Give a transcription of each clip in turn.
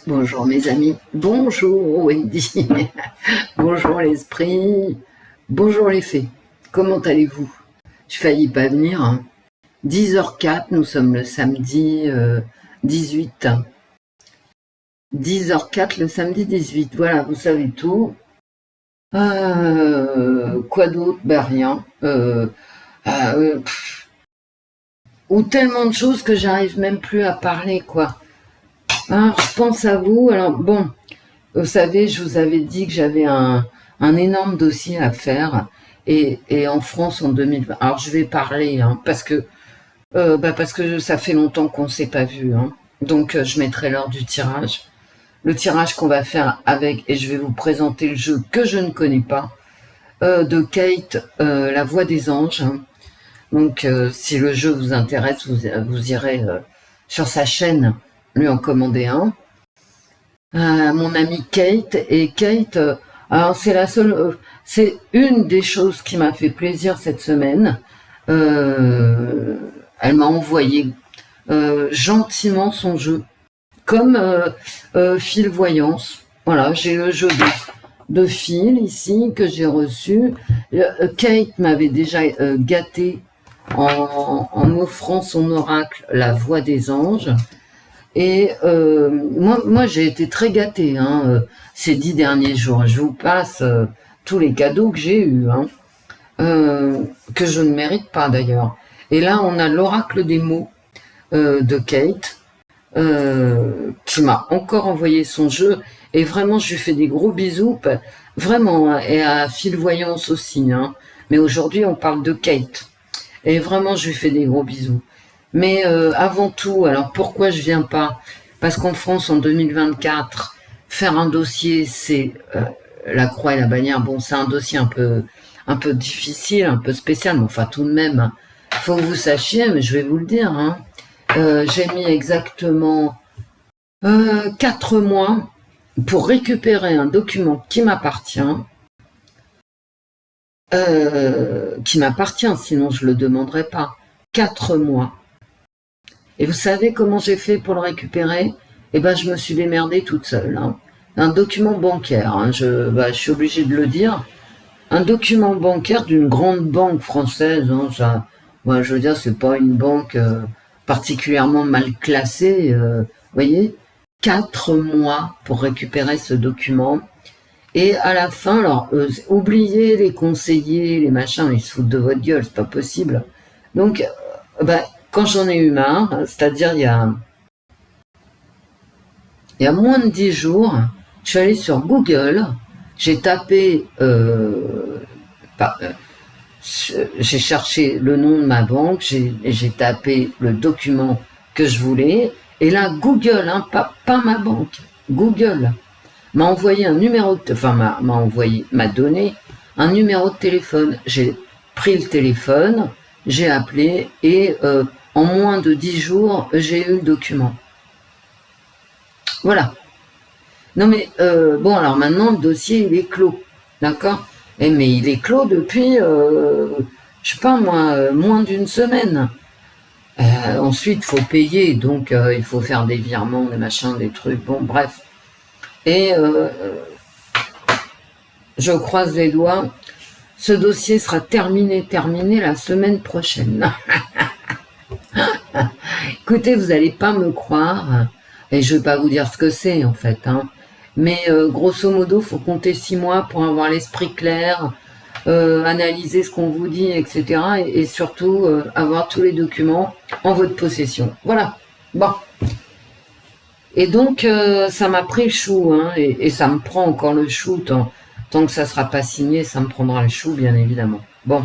Bonjour mes amis, bonjour Wendy, bonjour l'esprit, bonjour les fées, comment allez-vous? Je faillis pas venir, hein. 10h04, nous sommes le samedi 18. 10h04, le samedi 18, voilà, vous savez tout. Quoi d'autre? Ben rien. Ou tellement de choses que j'arrive même plus à parler, quoi. Alors, je pense à vous. Alors, bon, vous savez, je vous avais dit que j'avais un énorme dossier à faire. Et en France, en 2020... Alors, je vais parler, hein, parce que ça fait longtemps qu'on ne s'est pas vu. Hein. Donc, je mettrai l'heure du tirage. Le tirage qu'on va faire avec, et je vais vous présenter le jeu que je ne connais pas, de Kate, La Voix des Anges. Hein. Donc, si le jeu vous intéresse, vous irez sur sa chaîne lui en commander un. Mon amie Kate, et Kate, alors c'est la seule, c'est une des choses qui m'a fait plaisir cette semaine. Elle m'a envoyé gentiment son jeu, comme fil voyance. Voilà, j'ai le jeu de fil ici que j'ai reçu. Kate m'avait déjà gâté en m'offrant son oracle, La Voix des Anges. Et moi j'ai été très gâtée ces 10 derniers jours. Je vous passe tous les cadeaux que j'ai eus, que je ne mérite pas d'ailleurs. Et là, on a l'oracle des mots de Kate, qui m'a encore envoyé son jeu. Et vraiment, je lui fais des gros bisous, vraiment, et à Fil Voyance aussi. Mais aujourd'hui, on parle de Kate. Et vraiment, je lui fais des gros bisous. Mais avant tout, alors pourquoi je viens pas? Parce qu'en France, en 2024, faire un dossier, c'est la croix et la bannière. Bon, c'est un dossier un peu difficile, un peu spécial, mais enfin tout de même, faut que vous sachiez, mais je vais vous le dire. J'ai mis exactement 4 mois pour récupérer un document qui m'appartient, sinon je le demanderais pas. 4 mois. Et vous savez comment j'ai fait pour le récupérer? Eh ben, je me suis démerdée toute seule. Un document bancaire, je suis obligée de le dire. Un document bancaire d'une grande banque française. Je veux dire, c'est pas une banque particulièrement mal classée. Voyez, 4 mois pour récupérer ce document. Et à la fin, alors, oubliez les conseillers, les machins, ils se foutent de votre gueule, c'est pas possible. Donc, quand j'en ai eu marre, c'est-à-dire il y a moins de 10 jours, je suis allée sur Google, j'ai tapé, j'ai cherché le nom de ma banque, j'ai tapé le document que je voulais, et là Google, pas ma banque, Google m'a envoyé un numéro, m'a donné un numéro de téléphone. J'ai pris le téléphone, j'ai appelé et en moins de 10 jours, j'ai eu le document. Voilà. Non mais, alors maintenant, le dossier, il est clos. D'accord? Mais il est clos depuis, je sais pas moi, moins d'une semaine. Ensuite, il faut payer, donc il faut faire des virements, des machins, des trucs, bon, bref. Et je croise les doigts. Ce dossier sera terminé la semaine prochaine. Écoutez, vous n'allez pas me croire, et je ne vais pas vous dire ce que c'est en fait, mais grosso modo, il faut compter 6 mois pour avoir l'esprit clair, analyser ce qu'on vous dit, etc. Et surtout avoir tous les documents en votre possession. Voilà, bon. Et donc, ça m'a pris le chou, et ça me prend encore le chou, tant que ça ne sera pas signé, ça me prendra le chou, bien évidemment. Bon.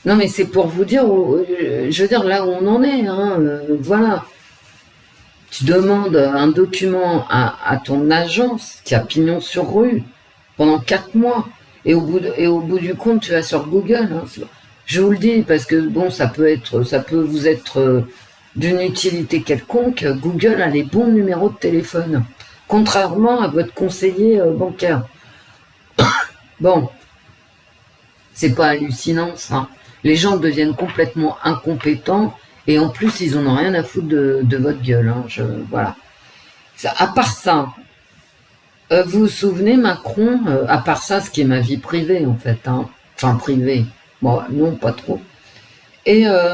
Non, mais c'est pour vous dire, je veux dire, là où on en est, voilà. Tu demandes un document à ton agence qui a pignon sur rue pendant 4 mois, et au bout du compte, tu vas sur Google. Je vous le dis, parce que bon, ça peut vous être d'une utilité quelconque. Google a les bons numéros de téléphone, contrairement à votre conseiller bancaire. Bon, c'est pas hallucinant ça. Les gens deviennent complètement incompétents et en plus ils en ont rien à foutre de votre gueule. Voilà. À part ça, vous vous souvenez, Macron, à part ça, ce qui est ma vie privée, en fait, hein, enfin privée, bon, non, pas trop. Et à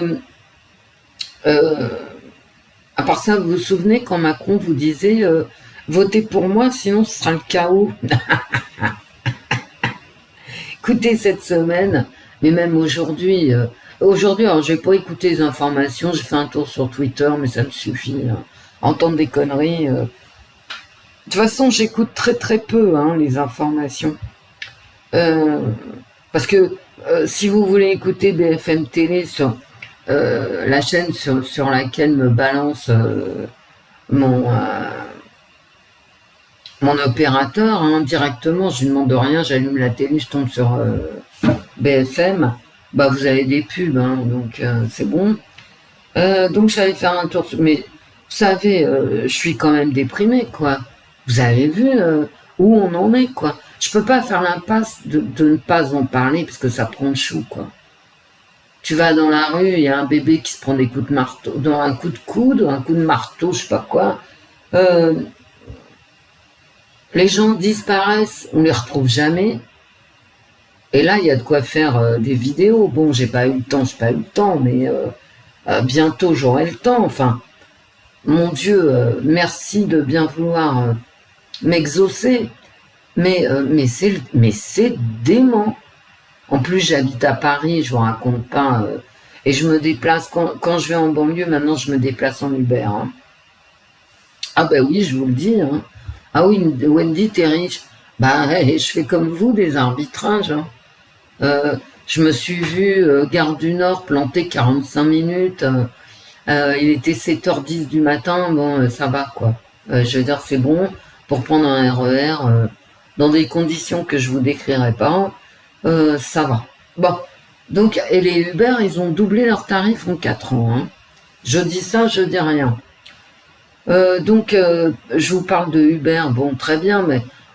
part ça, vous vous souvenez quand Macron vous disait votez pour moi, sinon ce sera le chaos. Écoutez, cette semaine, mais même aujourd'hui, alors j'ai pas écouté les informations, j'ai fait un tour sur Twitter, mais ça me suffit. Hein. Entendre des conneries. De toute façon, j'écoute très très peu hein, les informations. Parce que si vous voulez écouter BFM Télé sur la chaîne sur laquelle me balance mon opérateur, hein, directement, je lui demande rien, j'allume la télé, je tombe sur BFM, bah vous avez des pubs, hein, donc c'est bon. Donc j'allais faire un tour, mais vous savez, je suis quand même déprimée, quoi. Vous avez vu où on en est, quoi. Je peux pas faire l'impasse de ne pas en parler, parce que ça prend le chou, quoi. Tu vas dans la rue, il y a un bébé qui se prend des coups de marteau, dans un coup de coude, un coup de marteau, je sais pas quoi. Les gens disparaissent, on les retrouve jamais. Et là, il y a de quoi faire des vidéos. Bon, j'ai pas eu le temps, mais bientôt j'aurai le temps. Enfin, mon Dieu, merci de bien vouloir m'exaucer. Mais c'est dément. En plus, j'habite à Paris, je vous raconte pas. Et je me déplace, quand je vais en banlieue, maintenant je me déplace en Uber. Hein. Ah ben oui, je vous le dis. Hein. Ah oui, Wendy, t'es riche. Bah, je fais comme vous, des arbitrages. Hein. Je me suis vu, Gare du Nord, planté 45 minutes. Il était 7h10 du matin. Bon, ça va, quoi. Je veux dire, c'est bon pour prendre un RER dans des conditions que je vous décrirai pas. Ça va. Bon. Donc, et les Uber, ils ont doublé leurs tarifs en 4 ans. Hein. Je dis ça, je dis rien. Donc, je vous parle de Uber, bon, très bien,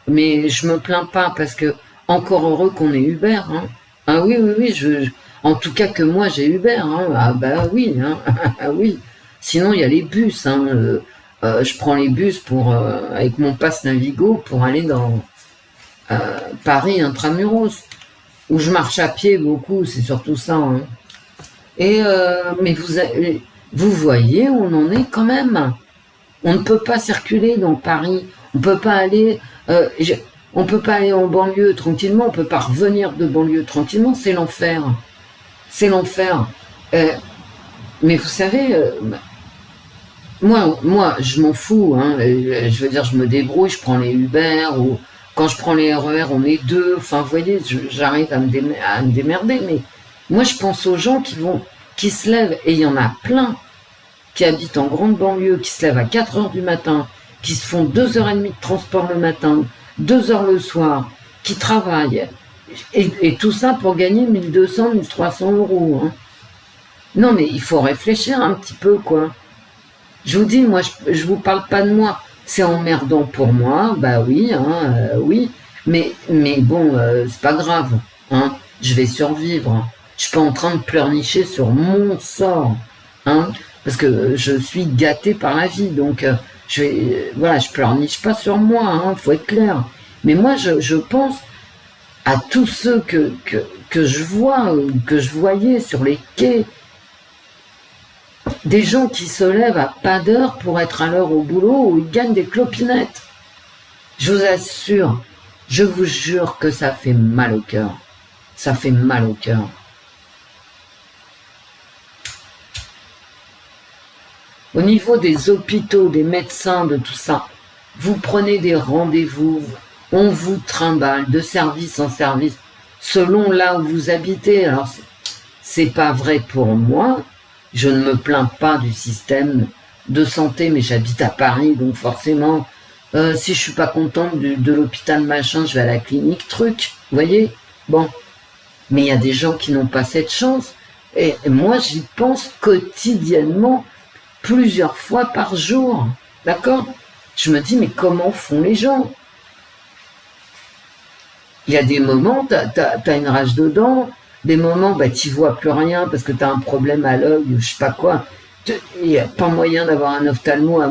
mais je me plains pas parce que encore heureux qu'on ait Uber. Hein. Ah oui, en tout cas que moi j'ai Uber. Hein. Ah bah oui, hein. Ah oui. Sinon il y a les bus. Hein. Je prends les bus avec mon pass Navigo pour aller dans Paris intramuros, où je marche à pied beaucoup. C'est surtout ça. Hein. Et mais vous voyez, on en est quand même. On ne peut pas circuler dans Paris. On peut pas aller. On peut pas aller en banlieue tranquillement. On peut pas revenir de banlieue tranquillement. C'est l'enfer. C'est l'enfer. Mais vous savez, moi, je m'en fous. Hein. Je veux dire, je me débrouille. Je prends les Uber ou quand je prends les RER, on est deux. Enfin, vous voyez, j'arrive à me démerder. Mais moi, je pense aux gens qui se lèvent et il y en a plein. Qui habitent en grande banlieue, qui se lèvent à 4h du matin, qui se font 2h30 de transport le matin, 2h le soir, qui travaillent, et tout ça pour gagner 1200, 1300 euros. Hein. Non, mais il faut réfléchir un petit peu, quoi. Je vous dis, moi, je vous parle pas de moi. C'est emmerdant pour moi, bah oui, hein, oui, mais bon, c'est pas grave. Hein. Je vais survivre. Hein. Je suis pas en train de pleurnicher sur mon sort. Hein. Parce que je suis gâté par la vie, donc je pleurniche pas sur moi, hein, faut être clair. Mais moi, je pense à tous ceux que je vois, que je voyais sur les quais, des gens qui se lèvent à pas d'heure pour être à l'heure au boulot où ils gagnent des clopinettes. Je vous assure, je vous jure que ça fait mal au cœur. Ça fait mal au cœur. Au niveau des hôpitaux, des médecins, de tout ça, vous prenez des rendez-vous, on vous trimballe de service en service, selon là où vous habitez. Alors, c'est pas vrai pour moi, je ne me plains pas du système de santé, mais j'habite à Paris, donc forcément, si je suis pas contente de l'hôpital machin, je vais à la clinique truc, vous voyez. Bon, mais il y a des gens qui n'ont pas cette chance, et moi j'y pense quotidiennement, plusieurs fois par jour, d'accord? Je me dis, mais comment font les gens? Il y a des moments, t'as une rage dedans, des moments, bah, t'y vois plus rien parce que t'as un problème à l'œil ou je sais pas quoi. Il n'y a pas moyen d'avoir un ophtalmo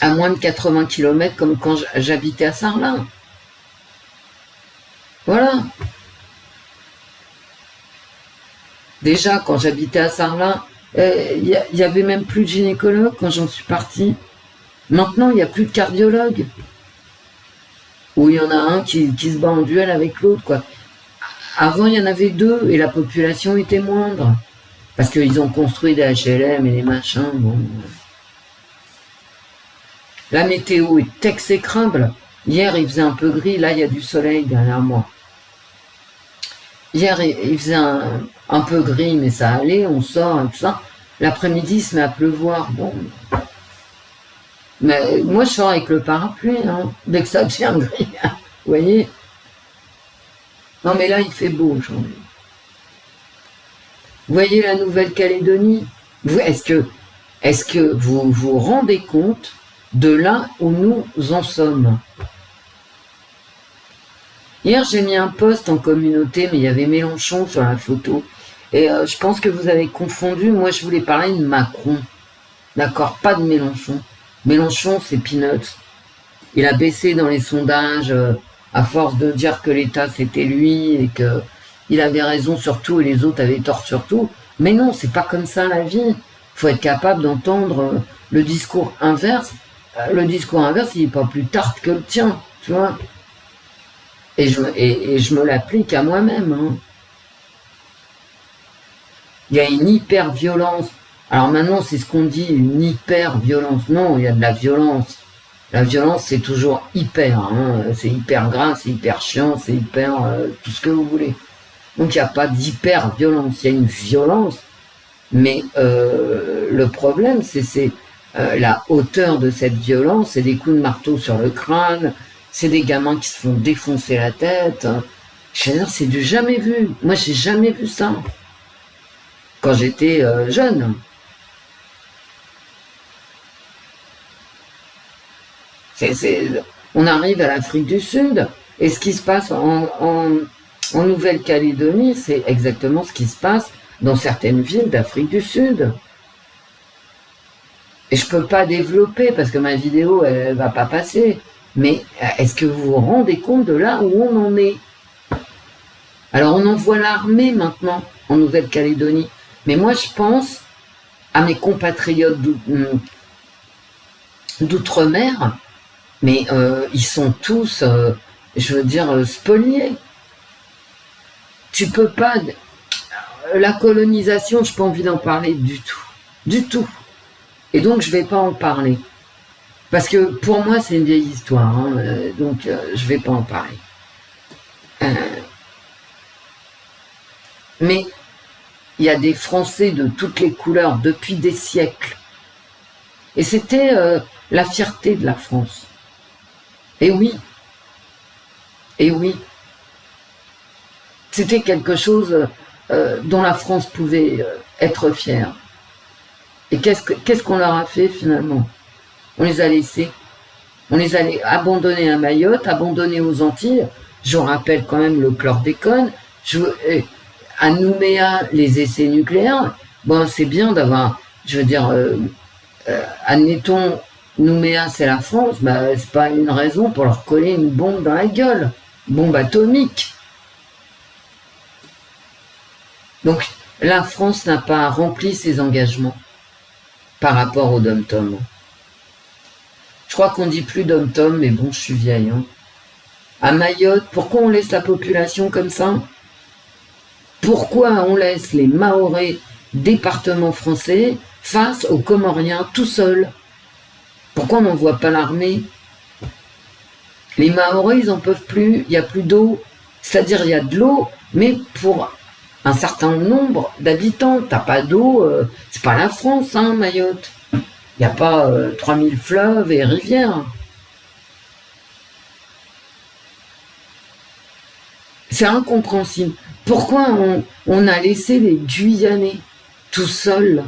à moins de 80 km comme quand j'habitais à Sarlat. Voilà. Déjà, quand j'habitais à Sarlat, il y avait même plus de gynécologue quand j'en suis partie. Maintenant, il n'y a plus de cardiologue. Où il y en a un qui se bat en duel avec l'autre, quoi. Avant, il y en avait deux et la population était moindre. Parce qu'ils ont construit des HLM et des machins, bon. La météo est exécrable. Hier, il faisait un peu gris, là, il y a du soleil derrière moi. Hier, il faisait un peu gris, mais ça allait, on sort et tout ça. L'après-midi, il se met à pleuvoir, bon. Mais moi, je sors avec le parapluie, hein, dès que ça devient gris, hein, vous voyez. Non, mais là, il fait beau aujourd'hui. Vous voyez la Nouvelle-Calédonie? Est-ce que vous vous rendez compte de là où nous en sommes? Hier, j'ai mis un post en communauté, mais il y avait Mélenchon sur la photo. Et je pense que vous avez confondu. Moi, je voulais parler de Macron. D'accord, pas de Mélenchon. Mélenchon, c'est peanuts. Il a baissé dans les sondages à force de dire que l'État, c'était lui et qu'il avait raison sur tout et les autres avaient tort sur tout. Mais non, c'est pas comme ça la vie. Il faut être capable d'entendre le discours inverse. Le discours inverse, il n'est pas plus tarte que le tien, tu vois. Et je me l'applique à moi-même. Hein. Il y a une hyper-violence. Alors maintenant, c'est ce qu'on dit, une hyper-violence. Non, il y a de la violence. La violence, c'est toujours hyper. Hein. C'est hyper grave, c'est hyper chiant, c'est hyper tout ce que vous voulez. Donc il n'y a pas d'hyper-violence. Il y a une violence. Mais le problème, c'est la hauteur de cette violence. C'est des coups de marteau sur le crâne. C'est des gamins qui se font défoncer la tête. Je veux dire, c'est du jamais vu. Moi, j'ai jamais vu ça. Quand j'étais jeune. On arrive à l'Afrique du Sud. Et ce qui se passe en Nouvelle-Calédonie, c'est exactement ce qui se passe dans certaines villes d'Afrique du Sud. Et je peux pas développer parce que ma vidéo, elle va pas passer. Mais est-ce que vous vous rendez compte de là où on en est? Alors on envoie l'armée maintenant en Nouvelle-Calédonie. Mais moi je pense à mes compatriotes d'outre-mer, mais ils sont tous, je veux dire, spoliés. Tu peux pas... La colonisation, je n'ai pas envie d'en parler du tout. Du tout. Et donc je vais pas en parler. Parce que pour moi, c'est une vieille histoire, hein, donc je vais pas en parler. Mais il y a des Français de toutes les couleurs depuis des siècles. Et c'était la fierté de la France. Et oui. Et oui. C'était quelque chose dont la France pouvait être fière. Et qu'est-ce qu'on leur a fait finalement? On les a laissés. On les a abandonnés à Mayotte, abandonnés aux Antilles. Je vous rappelle quand même le chlordécone. À Nouméa, les essais nucléaires. Bon, c'est bien d'avoir, je veux dire, admettons, Nouméa, c'est la France. Bah, c'est pas une raison pour leur coller une bombe dans la gueule. Bombe atomique. Donc, la France n'a pas rempli ses engagements par rapport au dom-tom. Je crois qu'on dit plus dom-tom, mais bon, je suis vieille. Hein. À Mayotte, pourquoi on laisse la population comme ça? Pourquoi on laisse les Mahorais, département français, face aux Comoriens tout seuls? Pourquoi on n'envoie pas l'armée? Les Mahorais, ils n'en peuvent plus, il n'y a plus d'eau. C'est-à-dire, il y a de l'eau, mais pour un certain nombre d'habitants. T'as pas d'eau, c'est pas la France, hein, Mayotte. Il n'y a pas 3000 fleuves et rivières. C'est incompréhensible. Pourquoi on a laissé les Guyanais tout seuls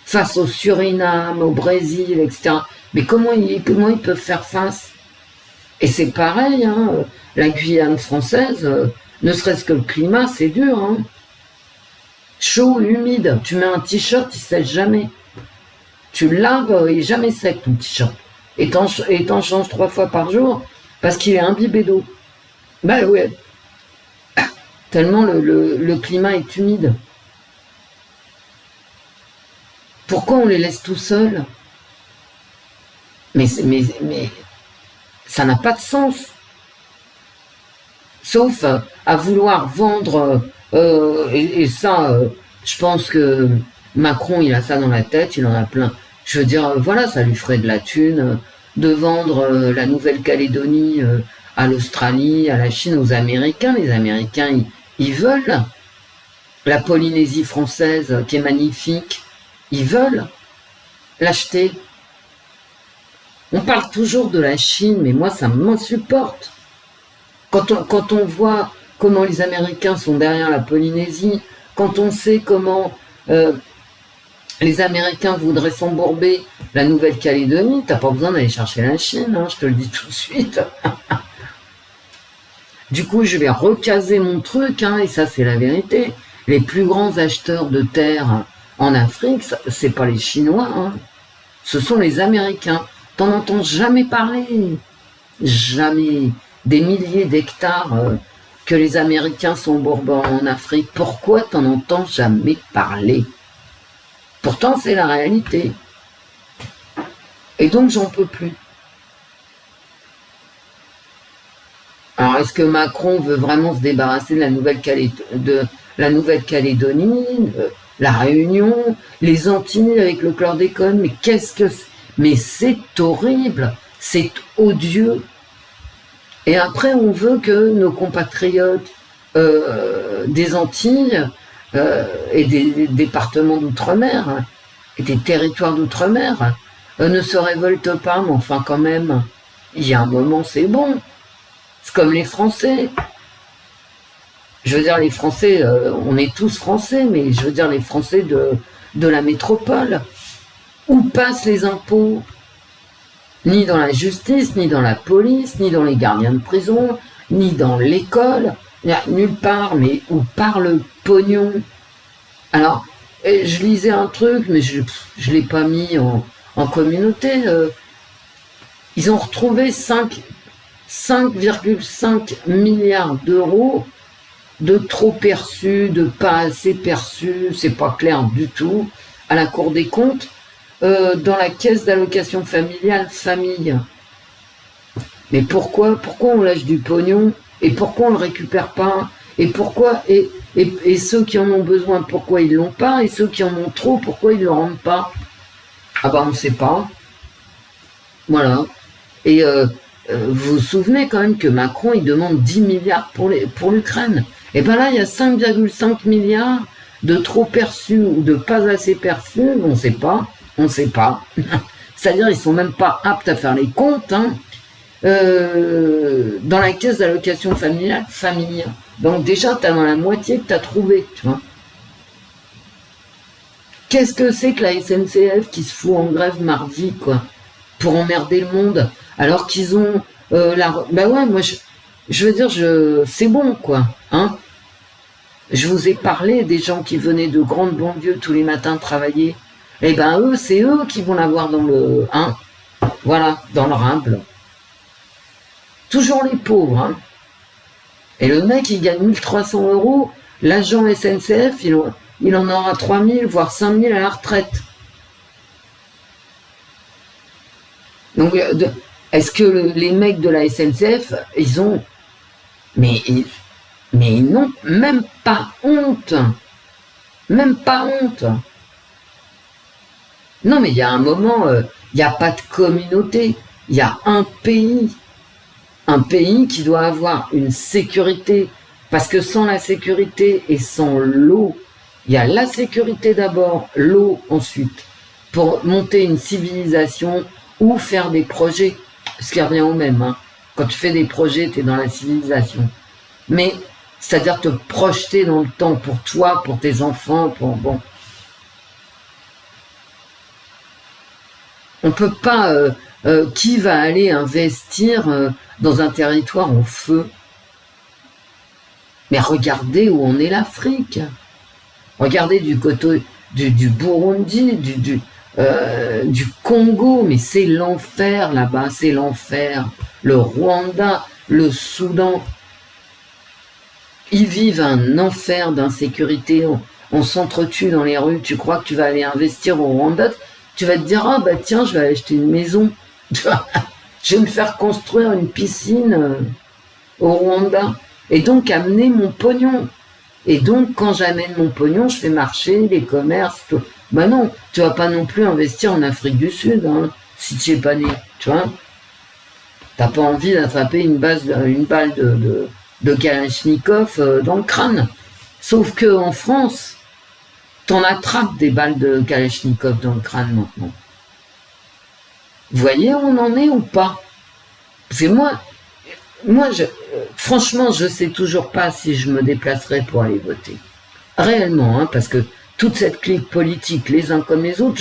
face au Suriname, au Brésil, etc. Mais comment ils peuvent faire face? Et c'est pareil, hein, la Guyane française, ne serait-ce que le climat, c'est dur. Hein. Chaud, humide, tu mets un t-shirt, il ne sèche jamais. Tu le laves, il est jamais sec ton t-shirt. Et t'en changes 3 fois par jour parce qu'il est imbibé d'eau. Ben ouais, tellement le climat est humide. Pourquoi on les laisse tout seuls? Mais ça n'a pas de sens. Sauf à vouloir vendre, et ça, je pense que Macron, il a ça dans la tête, il en a plein. Je veux dire, voilà, ça lui ferait de la thune de vendre la Nouvelle-Calédonie à l'Australie, à la Chine, aux Américains. Les Américains, ils veulent. La Polynésie française, qui est magnifique, ils veulent l'acheter. On parle toujours de la Chine, mais moi, ça m'insupporte. Quand on voit comment les Américains sont derrière la Polynésie, quand on sait comment les Américains voudraient s'embourber la Nouvelle-Calédonie, t'as pas besoin d'aller chercher la Chine, hein, je te le dis tout de suite. Du coup, je vais recaser mon truc, hein, et ça, c'est la vérité. Les plus grands acheteurs de terre en Afrique, c'est pas les Chinois, hein. Ce sont les Américains. T'en entends jamais parler. Jamais. Des milliers d'hectares que les Américains s'embourbent en Afrique. Pourquoi t'en entends jamais parler? Pourtant, c'est la réalité. Et donc, j'en peux plus. Alors, est-ce que Macron veut vraiment se débarrasser de la Nouvelle-Calédonie, la Réunion, les Antilles avec le chlordécone? Mais qu'est-ce que c'est? Mais c'est horrible, c'est odieux. Et après, on veut que nos compatriotes des Antilles et des départements d'outre-mer, hein, et des territoires d'outre-mer, ne se révoltent pas, mais enfin quand même, il y a un moment, c'est bon. C'est comme les Français. Je veux dire, les Français, on est tous Français, mais je veux dire les Français de la métropole. Où passent les impôts? Ni dans la justice, ni dans la police, ni dans les gardiens de prison, ni dans l'école, nulle part, mais où part le pognon? Alors, je lisais un truc, mais je ne l'ai pas mis en communauté. Ils ont retrouvé 5,5 milliards d'euros de trop perçus, de pas assez perçus, c'est pas clair du tout, à la Cour des comptes, dans la caisse d'allocation familiale famille. Mais pourquoi on lâche du pognon? Et pourquoi on le récupère pas? Et pourquoi et ceux qui en ont besoin, pourquoi ils l'ont pas? Et ceux qui en ont trop, pourquoi ils le rendent pas? Ah bah on ne sait pas. Voilà. Et vous vous souvenez quand même que Macron, il demande 10 milliards pour l'Ukraine. Et ben là, il y a 5,5 milliards de trop perçus ou de pas assez perçus, on ne sait pas. C'est-à-dire, ils sont même pas aptes à faire les comptes, hein, dans la caisse d'allocation familiale, famille. Donc déjà, tu as dans la moitié que tu as trouvé, tu vois. Qu'est-ce que c'est que la SNCF qui se fout en grève mardi, quoi, pour emmerder le monde, alors qu'ils ont bah ouais, moi, je veux dire, c'est bon, quoi, hein. Je vous ai parlé des gens qui venaient de grandes banlieues tous les matins travailler. Eh ben eux, c'est eux qui vont l'avoir dans le... Hein, voilà, dans le humble. Toujours les pauvres, hein. Et le mec, il gagne 1300 €, l'agent SNCF, il en aura 3000, voire 5000 à la retraite. Donc, est-ce que les mecs de la SNCF, ils ont... Mais ils n'ont même pas honte. Même pas honte. Non, mais il y a un moment, il n'y a pas de communauté. Il y a un pays qui doit avoir une sécurité. Parce que sans la sécurité et sans l'eau, il y a la sécurité d'abord, l'eau ensuite, pour monter une civilisation ou faire des projets. Ce qui revient au même, hein. Quand tu fais des projets, tu es dans la civilisation. Mais, c'est-à-dire te projeter dans le temps pour toi, pour tes enfants, pour... Bon. On ne peut pas... qui va aller investir dans un territoire en feu? Mais regardez où en est l'Afrique. Regardez du côté du Burundi, du Congo, mais c'est l'enfer là-bas, c'est l'enfer. Le Rwanda, le Soudan, ils vivent un enfer d'insécurité. On s'entretue dans les rues. Tu crois que tu vas aller investir au Rwanda? Tu vas te dire, ah bah tiens, je vais aller acheter une maison. Je vais me faire construire une piscine au Rwanda. Et donc amener mon pognon. Et donc quand j'amène mon pognon, je fais marcher les commerces. Tout. Bah non, tu vas pas non plus investir en Afrique du Sud, hein, si tu es pas né. Tu vois, t'as pas envie d'attraper une balle de Kalachnikov dans le crâne. Sauf que en France, t'en attrapes des balles de Kalachnikov dans le crâne maintenant. Vous voyez où on en est ou pas? C'est moi, franchement, je sais toujours pas si je me déplacerai pour aller voter. Réellement, hein, parce que toute cette clique politique, les uns comme les autres,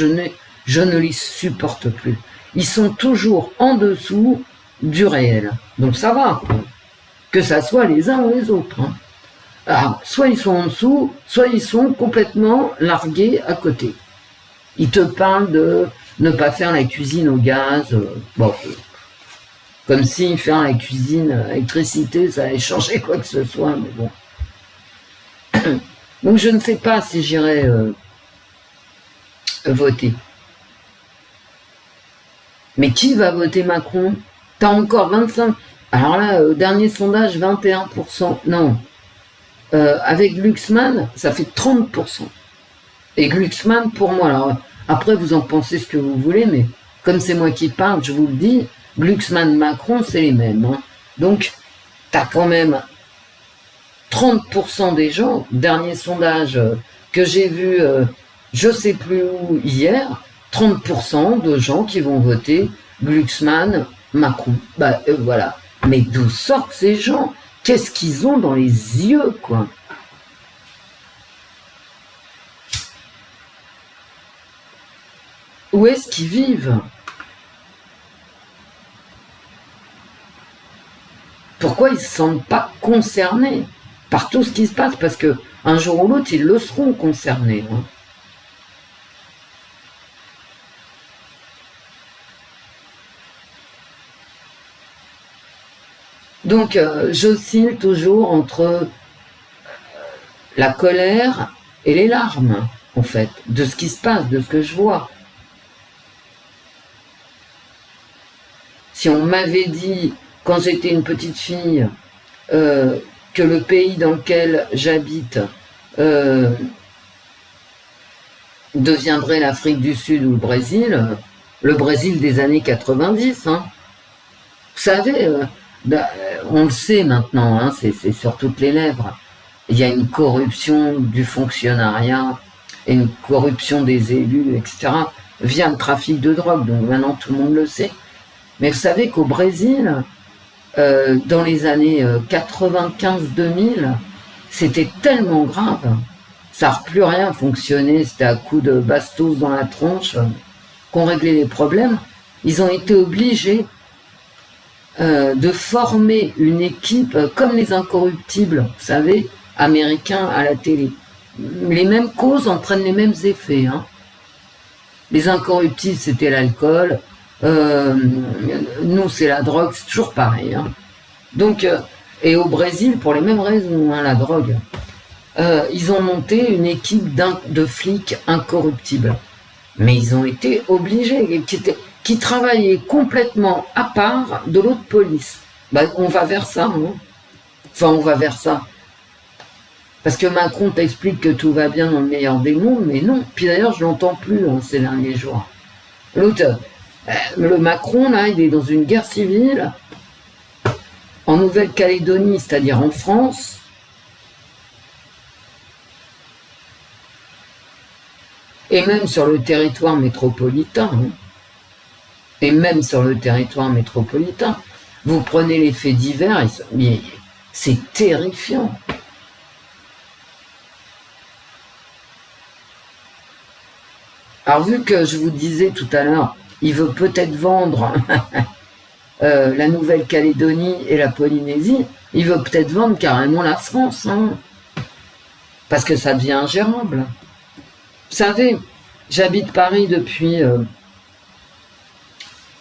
je ne les supporte plus. Ils sont toujours en dessous du réel. Donc ça va, quoi. Que ça soit les uns ou les autres. Hein. Alors, soit ils sont en dessous, soit ils sont complètement largués à côté. Ils te parlent de ne pas faire la cuisine au gaz. Bon, comme si faire la cuisine à électricité, ça allait changer quoi que ce soit, mais bon. Donc je ne sais pas si j'irai voter. Mais qui va voter Macron? T'as encore 25... Alors là, dernier sondage, 21%. Non. Avec Glucksmann, ça fait 30%. Et Glucksmann, pour moi, alors après vous en pensez ce que vous voulez, mais comme c'est moi qui parle, je vous le dis, Glucksmann, Macron, c'est les mêmes. Hein. Donc, t'as quand même 30% des gens, dernier sondage que j'ai vu, je sais plus où, hier, 30% de gens qui vont voter Glucksmann, Macron. Bah voilà. Mais d'où sortent ces gens? Qu'est-ce qu'ils ont dans les yeux, quoi? Où est-ce qu'ils vivent? Pourquoi ils ne se sentent pas concernés par tout ce qui se passe? Parce que un jour ou l'autre, ils le seront concernés. Hein. Donc, j'oscille toujours entre la colère et les larmes, en fait, de ce qui se passe, de ce que je vois. Si on m'avait dit, quand j'étais une petite fille, que le pays dans lequel j'habite deviendrait l'Afrique du Sud ou le Brésil des années 90, hein. Vous savez, on le sait maintenant, hein, c'est sur toutes les lèvres. Il y a une corruption du fonctionnariat et une corruption des élus, etc., via le trafic de drogue. Donc maintenant, tout le monde le sait. Mais vous savez qu'au Brésil, dans les années 95-2000, c'était tellement grave. Ça n'a plus rien fonctionné. C'était à coups de bastos dans la tronche qu'on réglait les problèmes. Ils ont été obligés de former une équipe comme les Incorruptibles, vous savez, américains à la télé. Les mêmes causes entraînent les mêmes effets. Hein. Les Incorruptibles, c'était l'alcool. Nous, c'est la drogue. C'est toujours pareil. Hein. Donc, et au Brésil, pour les mêmes raisons, hein, la drogue. Ils ont monté une équipe de flics incorruptibles. Mais ils ont été obligés, qui travaillaient complètement à part de l'autre police. Ben, on va vers ça, non? Enfin, on va vers ça. Parce que Macron t'explique que tout va bien dans le meilleur des mondes, mais non. Puis d'ailleurs, je l'entends plus hein, ces derniers jours. L'autre, le Macron, là, il est dans une guerre civile en Nouvelle-Calédonie, c'est-à-dire en France. Et même sur le territoire métropolitain. Hein. Et même sur le territoire métropolitain. Vous prenez les faits divers, c'est terrifiant. Alors vu que je vous disais tout à l'heure, il veut peut-être vendre la Nouvelle-Calédonie et la Polynésie, il veut peut-être vendre carrément la France. Hein, parce que ça devient ingérable. Vous savez, j'habite Paris depuis...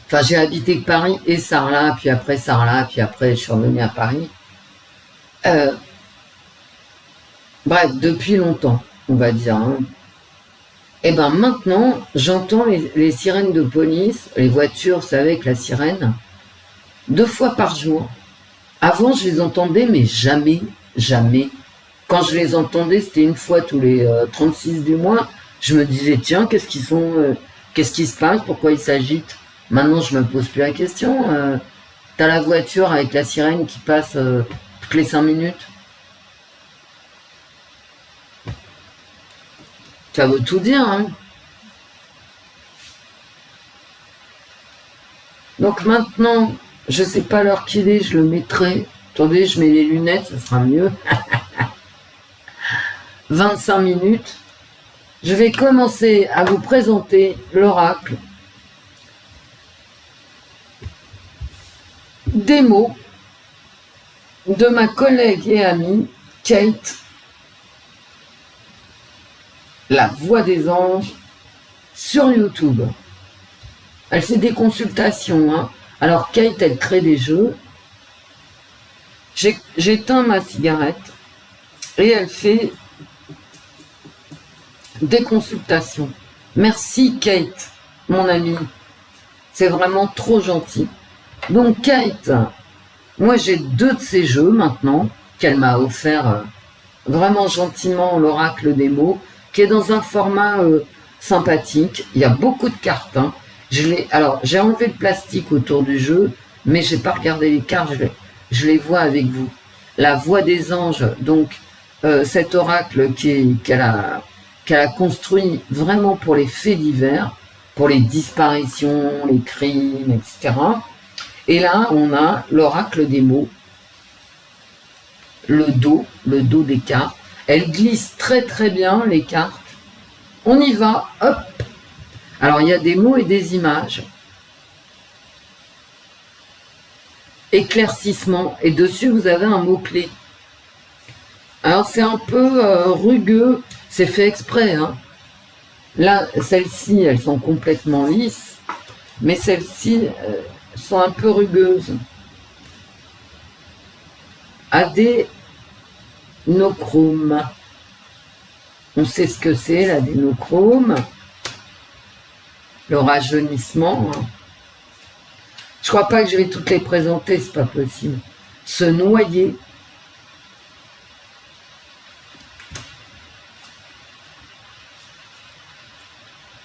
Enfin, j'ai habité Paris et Sarlat, puis après Sarlat, puis après je suis revenue à Paris. Bref, depuis longtemps, on va dire. Hein. Et ben maintenant, j'entends les sirènes de police, les voitures, vous savez, avec la sirène, 2 fois par jour. Avant, je les entendais, mais jamais, jamais. Quand je les entendais, c'était 1 fois tous les 36 du mois. Je me disais, tiens, qu'est-ce qui se passe? Pourquoi ils s'agitent? Maintenant, je me pose plus la question. T'as la voiture avec la sirène qui passe toutes les 5 minutes. Ça veut tout dire, hein. Donc maintenant, je sais pas l'heure qu'il est, je le mettrai. Attendez, je mets les lunettes, ça sera mieux. 25 minutes. Je vais commencer à vous présenter l'oracle des mots de ma collègue et amie Kate, la voix des anges, sur YouTube. Elle fait des consultations. Hein. Alors Kate, elle crée des jeux. J'éteins ma cigarette et elle fait des consultations. Merci Kate, mon amie. C'est vraiment trop gentil. Donc Kate, moi j'ai 2 de ces jeux maintenant qu'elle m'a offert vraiment gentiment, l'oracle des mots, qui est dans un format sympathique. Il y a beaucoup de cartes. Hein. Alors j'ai enlevé le plastique autour du jeu, mais j'ai pas regardé les cartes. Je les vois avec vous. La voix des anges, donc cet oracle qu'elle a construit vraiment pour les faits divers, pour les disparitions, les crimes, etc. Et là, on a l'oracle des mots, le dos des cartes. Elle glisse très très bien les cartes. On y va, hop. Alors, il y a des mots et des images. Éclaircissement. Et dessus, vous avez un mot-clé. Alors, c'est un peu rugueux. C'est fait exprès. Hein. Là, celles-ci, elles sont complètement lisses. Mais celles-ci sont un peu rugueuses. Adénochrome. On sait ce que c'est, l'adénochrome. Le rajeunissement. Hein. Je crois pas que je vais toutes les présenter, c'est pas possible. Se noyer.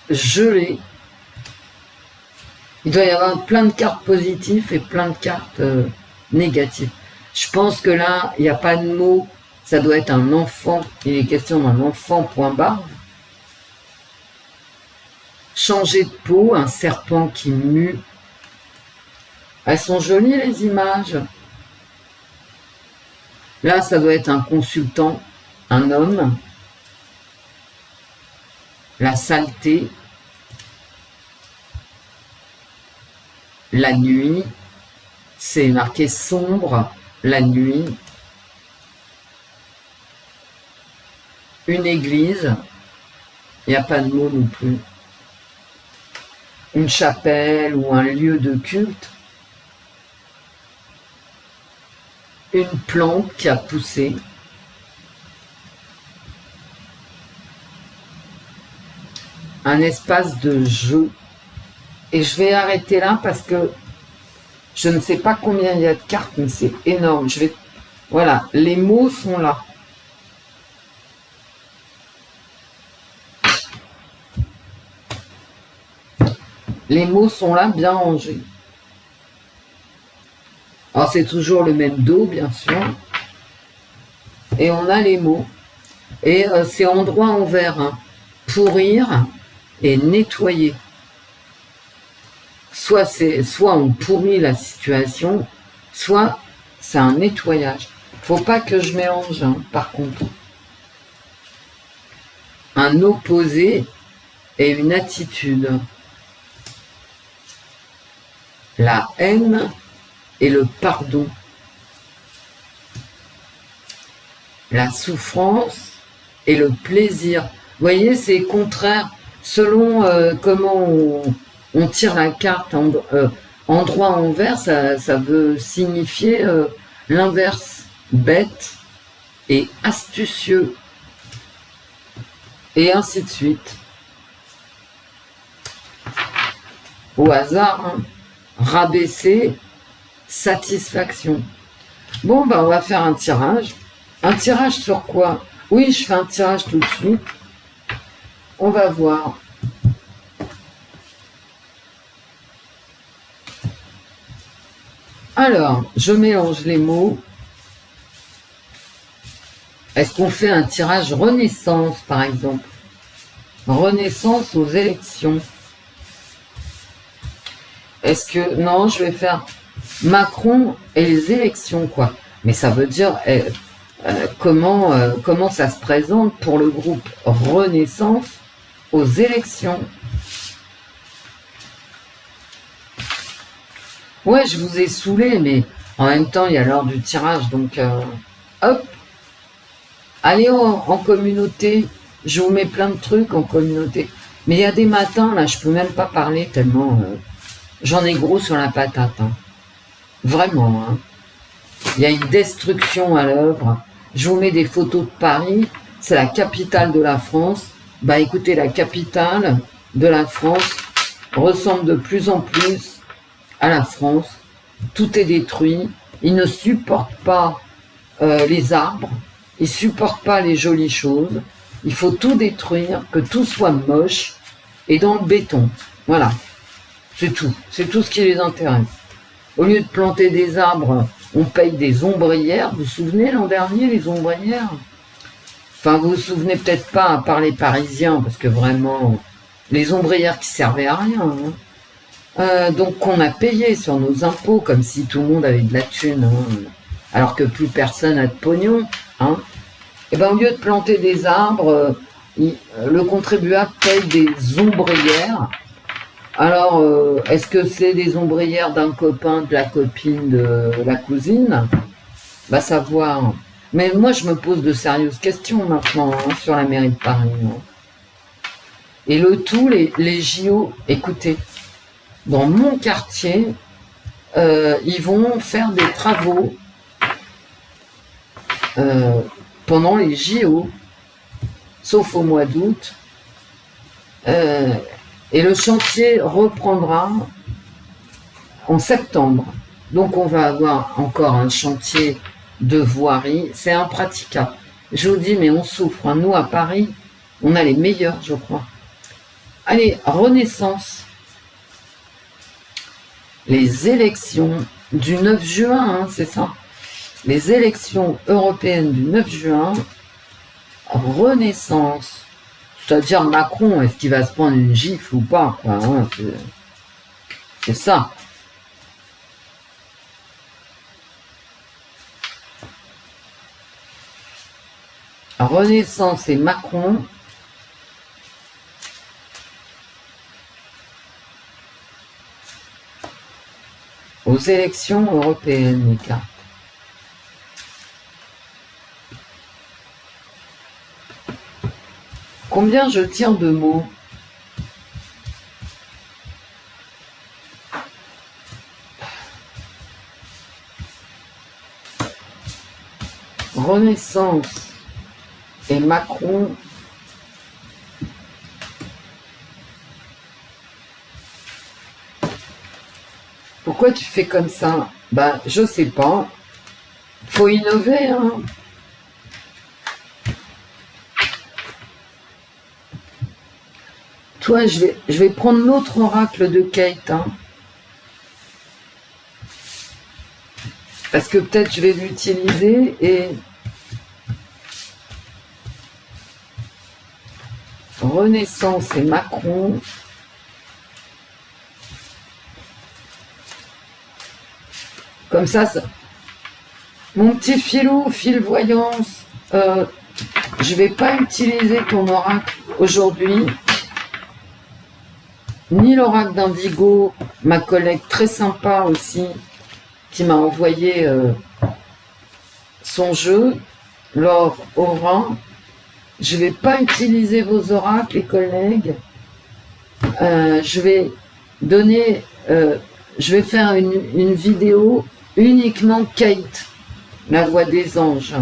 Geler. Il doit y avoir plein de cartes positives et plein de cartes négatives. Je pense que là, il n'y a pas de mot. Ça doit être un enfant. Il est question d'un enfant, point barre. Changer de peau, un serpent qui mue. Elles sont jolies, les images. Là, ça doit être un consultant, un homme. La saleté. La nuit. C'est marqué sombre, la nuit. Une église. Il n'y a pas de mot non plus. Une chapelle ou un lieu de culte. Une plante qui a poussé. Un espace de jeu. Et je vais arrêter là parce que je ne sais pas combien il y a de cartes, mais c'est énorme. Voilà, les mots sont là. Les mots sont là, bien rangés. Alors, c'est toujours le même dos, bien sûr. Et on a les mots. Et c'est endroit en vert. Hein. Pourrir et nettoyer. Soit on pourrit la situation, soit c'est un nettoyage. Faut pas que je mélange, hein, par contre. Un opposé et une attitude. La haine et le pardon. La souffrance et le plaisir. Vous voyez, c'est contraire. selon comment on tire la carte endroit envers, ça veut signifier l'inverse, bête et astucieux, et ainsi de suite. Au hasard, hein. Rabaisser, satisfaction. Bon, ben on va faire un tirage. Un tirage sur quoi? Oui, je fais un tirage tout de suite. On va voir. Alors, je mélange les mots. Est-ce qu'on fait un tirage Renaissance, par exemple? Renaissance aux élections. Est-ce que... Non, je vais faire Macron et les élections, quoi. Mais ça veut dire comment ça se présente pour le groupe Renaissance aux élections. Ouais, je vous ai saoulé, mais en même temps, il y a l'heure du tirage, donc hop. Allez en communauté, je vous mets plein de trucs en communauté. Mais il y a des matins, là, je peux même pas parler tellement j'en ai gros sur la patate. Hein. Vraiment, hein. Il y a une destruction à l'œuvre. Je vous mets des photos de Paris, c'est la capitale de la France. Bah écoutez, la capitale de la France ressemble de plus en plus à la France. Tout est détruit. Ils ne supportent pas les arbres. Ils ne supportent pas les jolies choses. Il faut tout détruire, que tout soit moche et dans le béton. Voilà. C'est tout. C'est tout ce qui les intéresse. Au lieu de planter des arbres, on paye des ombrières. Vous vous souvenez l'an dernier, les ombrières? Enfin, vous vous souvenez peut-être pas, à part les Parisiens, parce que vraiment, les ombrières qui servaient à rien. Hein. Donc, qu'on a payé sur nos impôts, comme si tout le monde avait de la thune, hein, alors que plus personne n'a de pognon. Hein. Et ben, au lieu de planter des arbres, le contribuable paye des ombrières. Alors, est-ce que c'est des ombrières d'un copain, de la copine, de la cousine? Va savoir. Mais moi, je me pose de sérieuses questions maintenant hein, sur la mairie de Paris. Hein. Et le tout, les JO, écoutez, dans mon quartier, ils vont faire des travaux pendant les JO, sauf au mois d'août. Et le chantier reprendra en septembre. Donc on va avoir encore un chantier de voirie. C'est impraticable. Je vous dis, mais on souffre. Hein. Nous, à Paris, on a les meilleurs, je crois. Allez, Renaissance. Les élections du 9 juin, hein, c'est ça. Les élections européennes du 9 juin. Renaissance. C'est-à-dire Macron, est-ce qu'il va se prendre une gifle ou pas quoi, hein, c'est ça. Renaissance et Macron. Aux élections européennes, les cartes. Combien je tire de mots? Renaissance et Macron. Pourquoi tu fais comme ça? Ben, je sais pas. Faut innover, hein. Toi, je vais prendre l'autre oracle de Kate. Hein. Parce que peut-être je vais l'utiliser et... Renaissance et Macron. Comme ça... Mon petit filou, fil voyance, je vais pas utiliser ton oracle aujourd'hui. Ni l'oracle d'Indigo, ma collègue très sympa aussi, qui m'a envoyé son jeu, Laure Aura. Je ne vais pas utiliser vos oracles, les collègues. je vais donner, je vais faire une vidéo uniquement Kate, la voix des anges,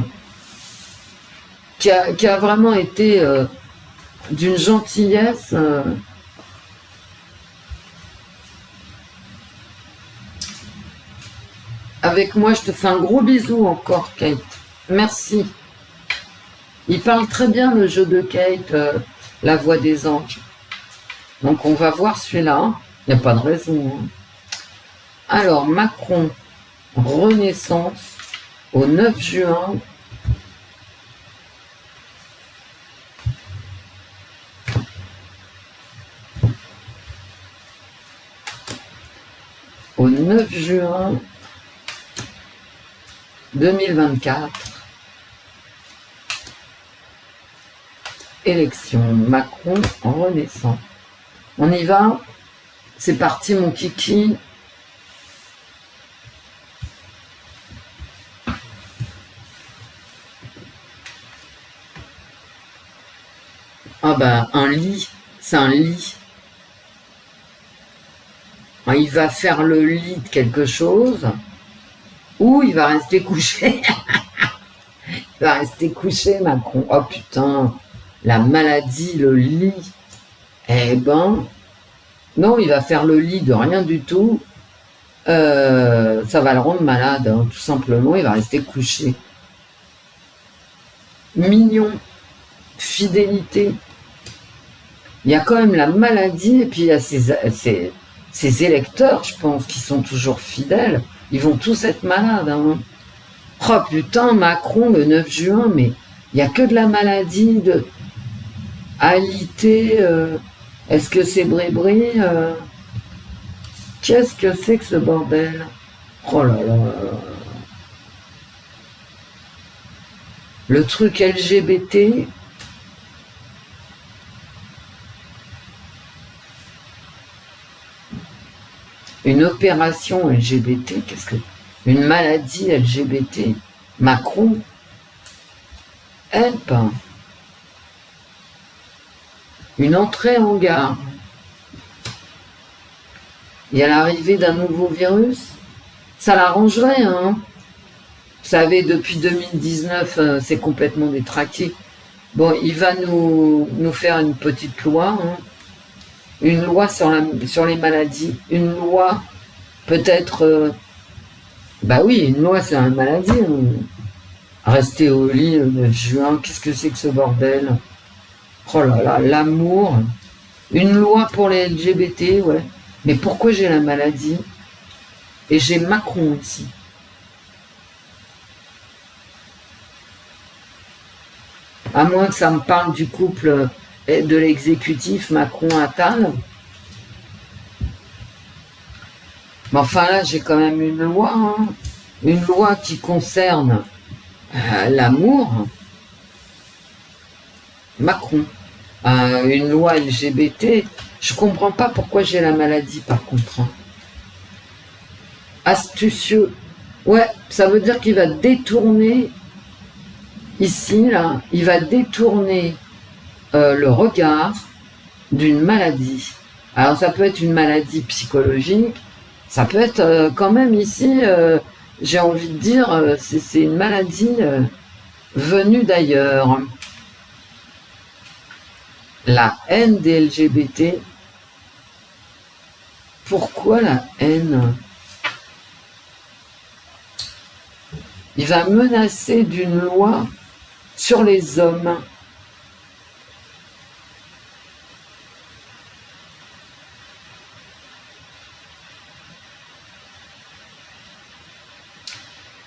qui a vraiment été d'une gentillesse. Avec moi, je te fais un gros bisou encore, Kate. Merci. Il parle très bien le jeu de Kate, la voix des anges. Donc on va voir celui-là. Il n'y a pas de raison. Hein. Alors, Macron, Renaissance, au 9 juin. Au 9 juin 2024. Élection, Macron en Renaissance. On y va. C'est parti mon kiki. Ah bah un lit, c'est un lit. Il va faire le lit de quelque chose ou il va rester couché. Il va rester couché Macron. Oh putain, la maladie, le lit. Eh ben, non, il va faire le lit de rien du tout. Ça va le rendre malade, hein, tout simplement. Il va rester couché. Mignon, fidélité. Il y a quand même la maladie et puis il y a ces électeurs, je pense, qui sont toujours fidèles. Ils vont tous être malades. Hein. Oh putain, Macron le 9 juin, mais il n'y a que de la maladie, de alité. Est-ce que c'est bri-bri Qu'est-ce que c'est que ce bordel? Oh là là. Le truc LGBT. Une opération LGBT, qu'est-ce que... Une maladie LGBT. Macron, help. Une entrée en gare. Il y a l'arrivée d'un nouveau virus. Ça l'arrangerait, hein. Vous savez, depuis 2019, c'est complètement détraqué. Bon, il va nous faire une petite loi, hein. Une loi sur les maladies, une loi peut-être... bah oui, une loi sur la maladie. Rester au lit le 9 juin, qu'est-ce que c'est que ce bordel? Oh là là, l'amour. Une loi pour les LGBT, ouais. Mais pourquoi j'ai la maladie? Et j'ai Macron ici. À moins que ça me parle du couple de l'exécutif Macron-Attal. Mais enfin là, j'ai quand même une loi. Hein. Une loi qui concerne l'amour. Macron. Une loi LGBT. Je comprends pas pourquoi j'ai la maladie par contre. Hein. Astucieux. Ouais, ça veut dire qu'il va détourner, ici, là, il va détourner le regard d'une maladie. Alors ça peut être une maladie psychologique, ça peut être quand même ici, j'ai envie de dire, c'est une maladie venue d'ailleurs. La haine des LGBT. Pourquoi la haine? Il va menacer d'une loi sur les hommes.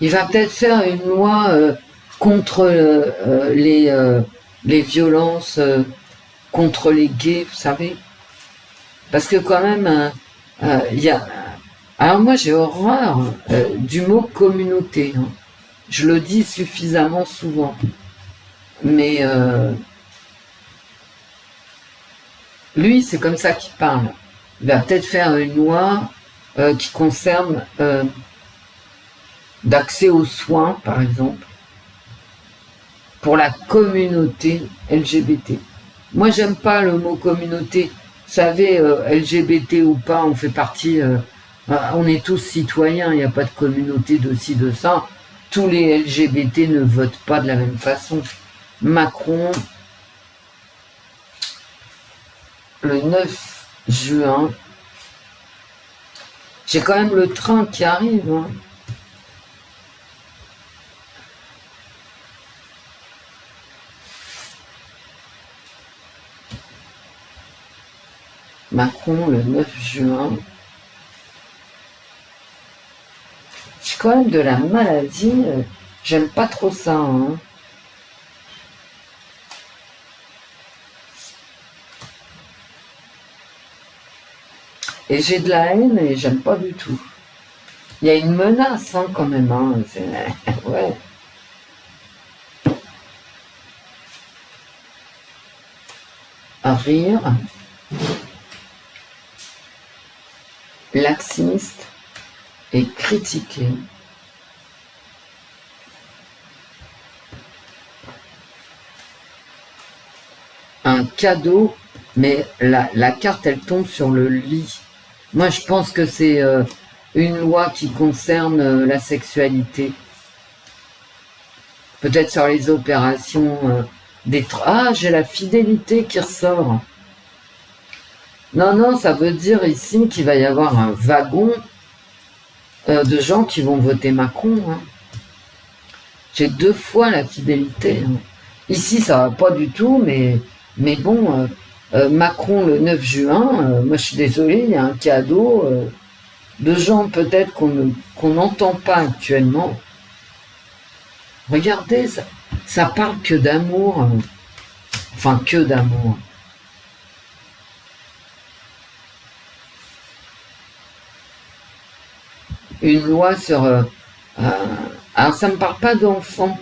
Il va peut-être faire une loi contre les violences, contre les gays, vous savez. Parce que quand même, il y a... Alors moi j'ai horreur du mot communauté. Hein. Je le dis suffisamment souvent. Mais lui, c'est comme ça qu'il parle. Il va peut-être faire une loi qui concerne d'accès aux soins, par exemple, pour la communauté LGBT. Moi, j'aime pas le mot communauté. savez, LGBT ou pas, on fait partie, on est tous citoyens, il n'y a pas de communauté de ci, de ça. Tous les LGBT ne votent pas de la même façon. Macron, le 9 juin, j'ai quand même le train qui arrive. Hein. Macron, le 9 juin. J'ai quand même de la maladie. J'aime pas trop ça. Hein. Et j'ai de la haine et j'aime pas du tout. Il y a une menace hein, quand même. Hein. Ouais. À rire. Laxiste et critiqué. Un cadeau, mais la carte elle tombe sur le lit. Moi je pense que c'est une loi qui concerne la sexualité. Peut-être sur les opérations ah, j'ai la fidélité qui ressort. Non, non, ça veut dire ici qu'il va y avoir un wagon de gens qui vont voter Macron. Hein. J'ai 2 fois la fidélité. Hein. Ici, ça va pas du tout, mais bon, Macron le 9 juin, moi je suis désolée, il y a un cadeau de gens peut-être qu'on n'entend pas actuellement. Regardez, ça parle que d'amour. Enfin, que d'amour. Une loi sur... alors, ça ne me parle pas d'enfants,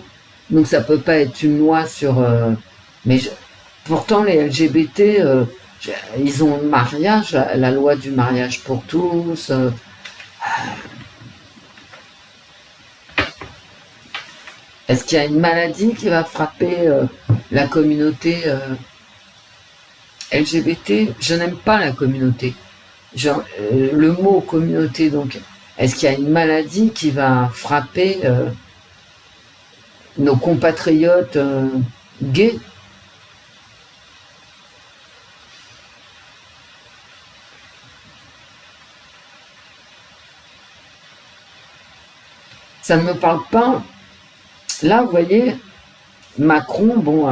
donc ça peut pas être une loi sur... mais pourtant, les LGBT, ils ont le mariage, la loi du mariage pour tous. Est-ce qu'il y a une maladie qui va frapper la communauté LGBT? Je n'aime pas la communauté. Le mot communauté, donc... Est-ce qu'il y a une maladie qui va frapper nos compatriotes gays? Ça ne me parle pas. Là, vous voyez, Macron, bon,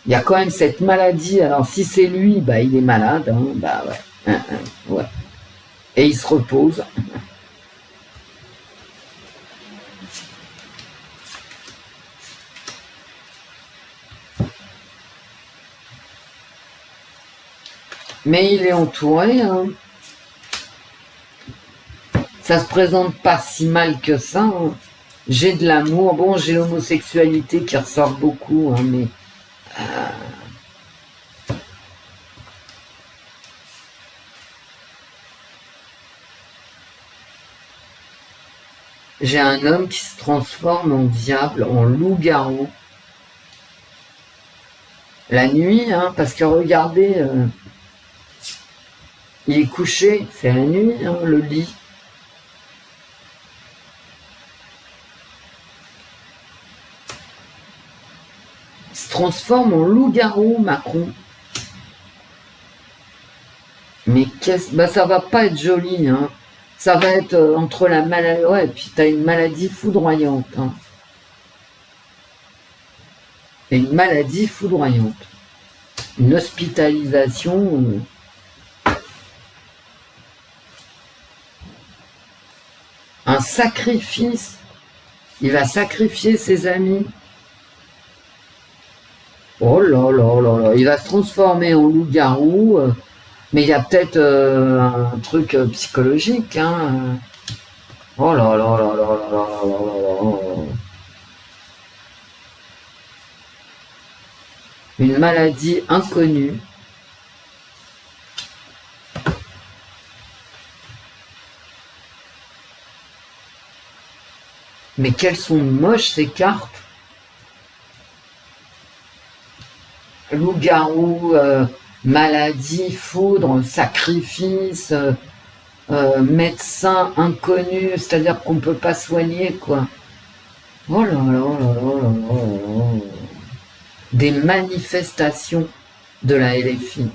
il y a quand même cette maladie. Alors, si c'est lui, bah, il est malade. Hein, bah ouais, ouais. Et il se repose. Mais il est entouré. Hein. Ça se présente pas si mal que ça. Hein. J'ai de l'amour. Bon, j'ai l'homosexualité qui ressort beaucoup, hein, mais... J'ai un homme qui se transforme en diable, en loup-garou. La nuit, hein, parce que regardez, il est couché, c'est la nuit, hein, le lit. Il se transforme en loup-garou, Macron. Mais bah, ça va pas être joli, hein. Ça va être entre la maladie... Ouais, puis t'as une maladie foudroyante. Hein. Et une maladie foudroyante. Une hospitalisation... un sacrifice. Il va sacrifier ses amis. Oh là là là là. Il va se transformer en loup-garou... mais il y a peut-être un truc psychologique, hein. Oh là là là là là là là là là. Une maladie inconnue. Mais quelles sont moches ces cartes. Loup-garou, maladie, foudre, sacrifice, médecin inconnu, c'est-à-dire qu'on ne peut pas soigner, quoi. Oh là là là là là là là. Des manifestations de la LFI.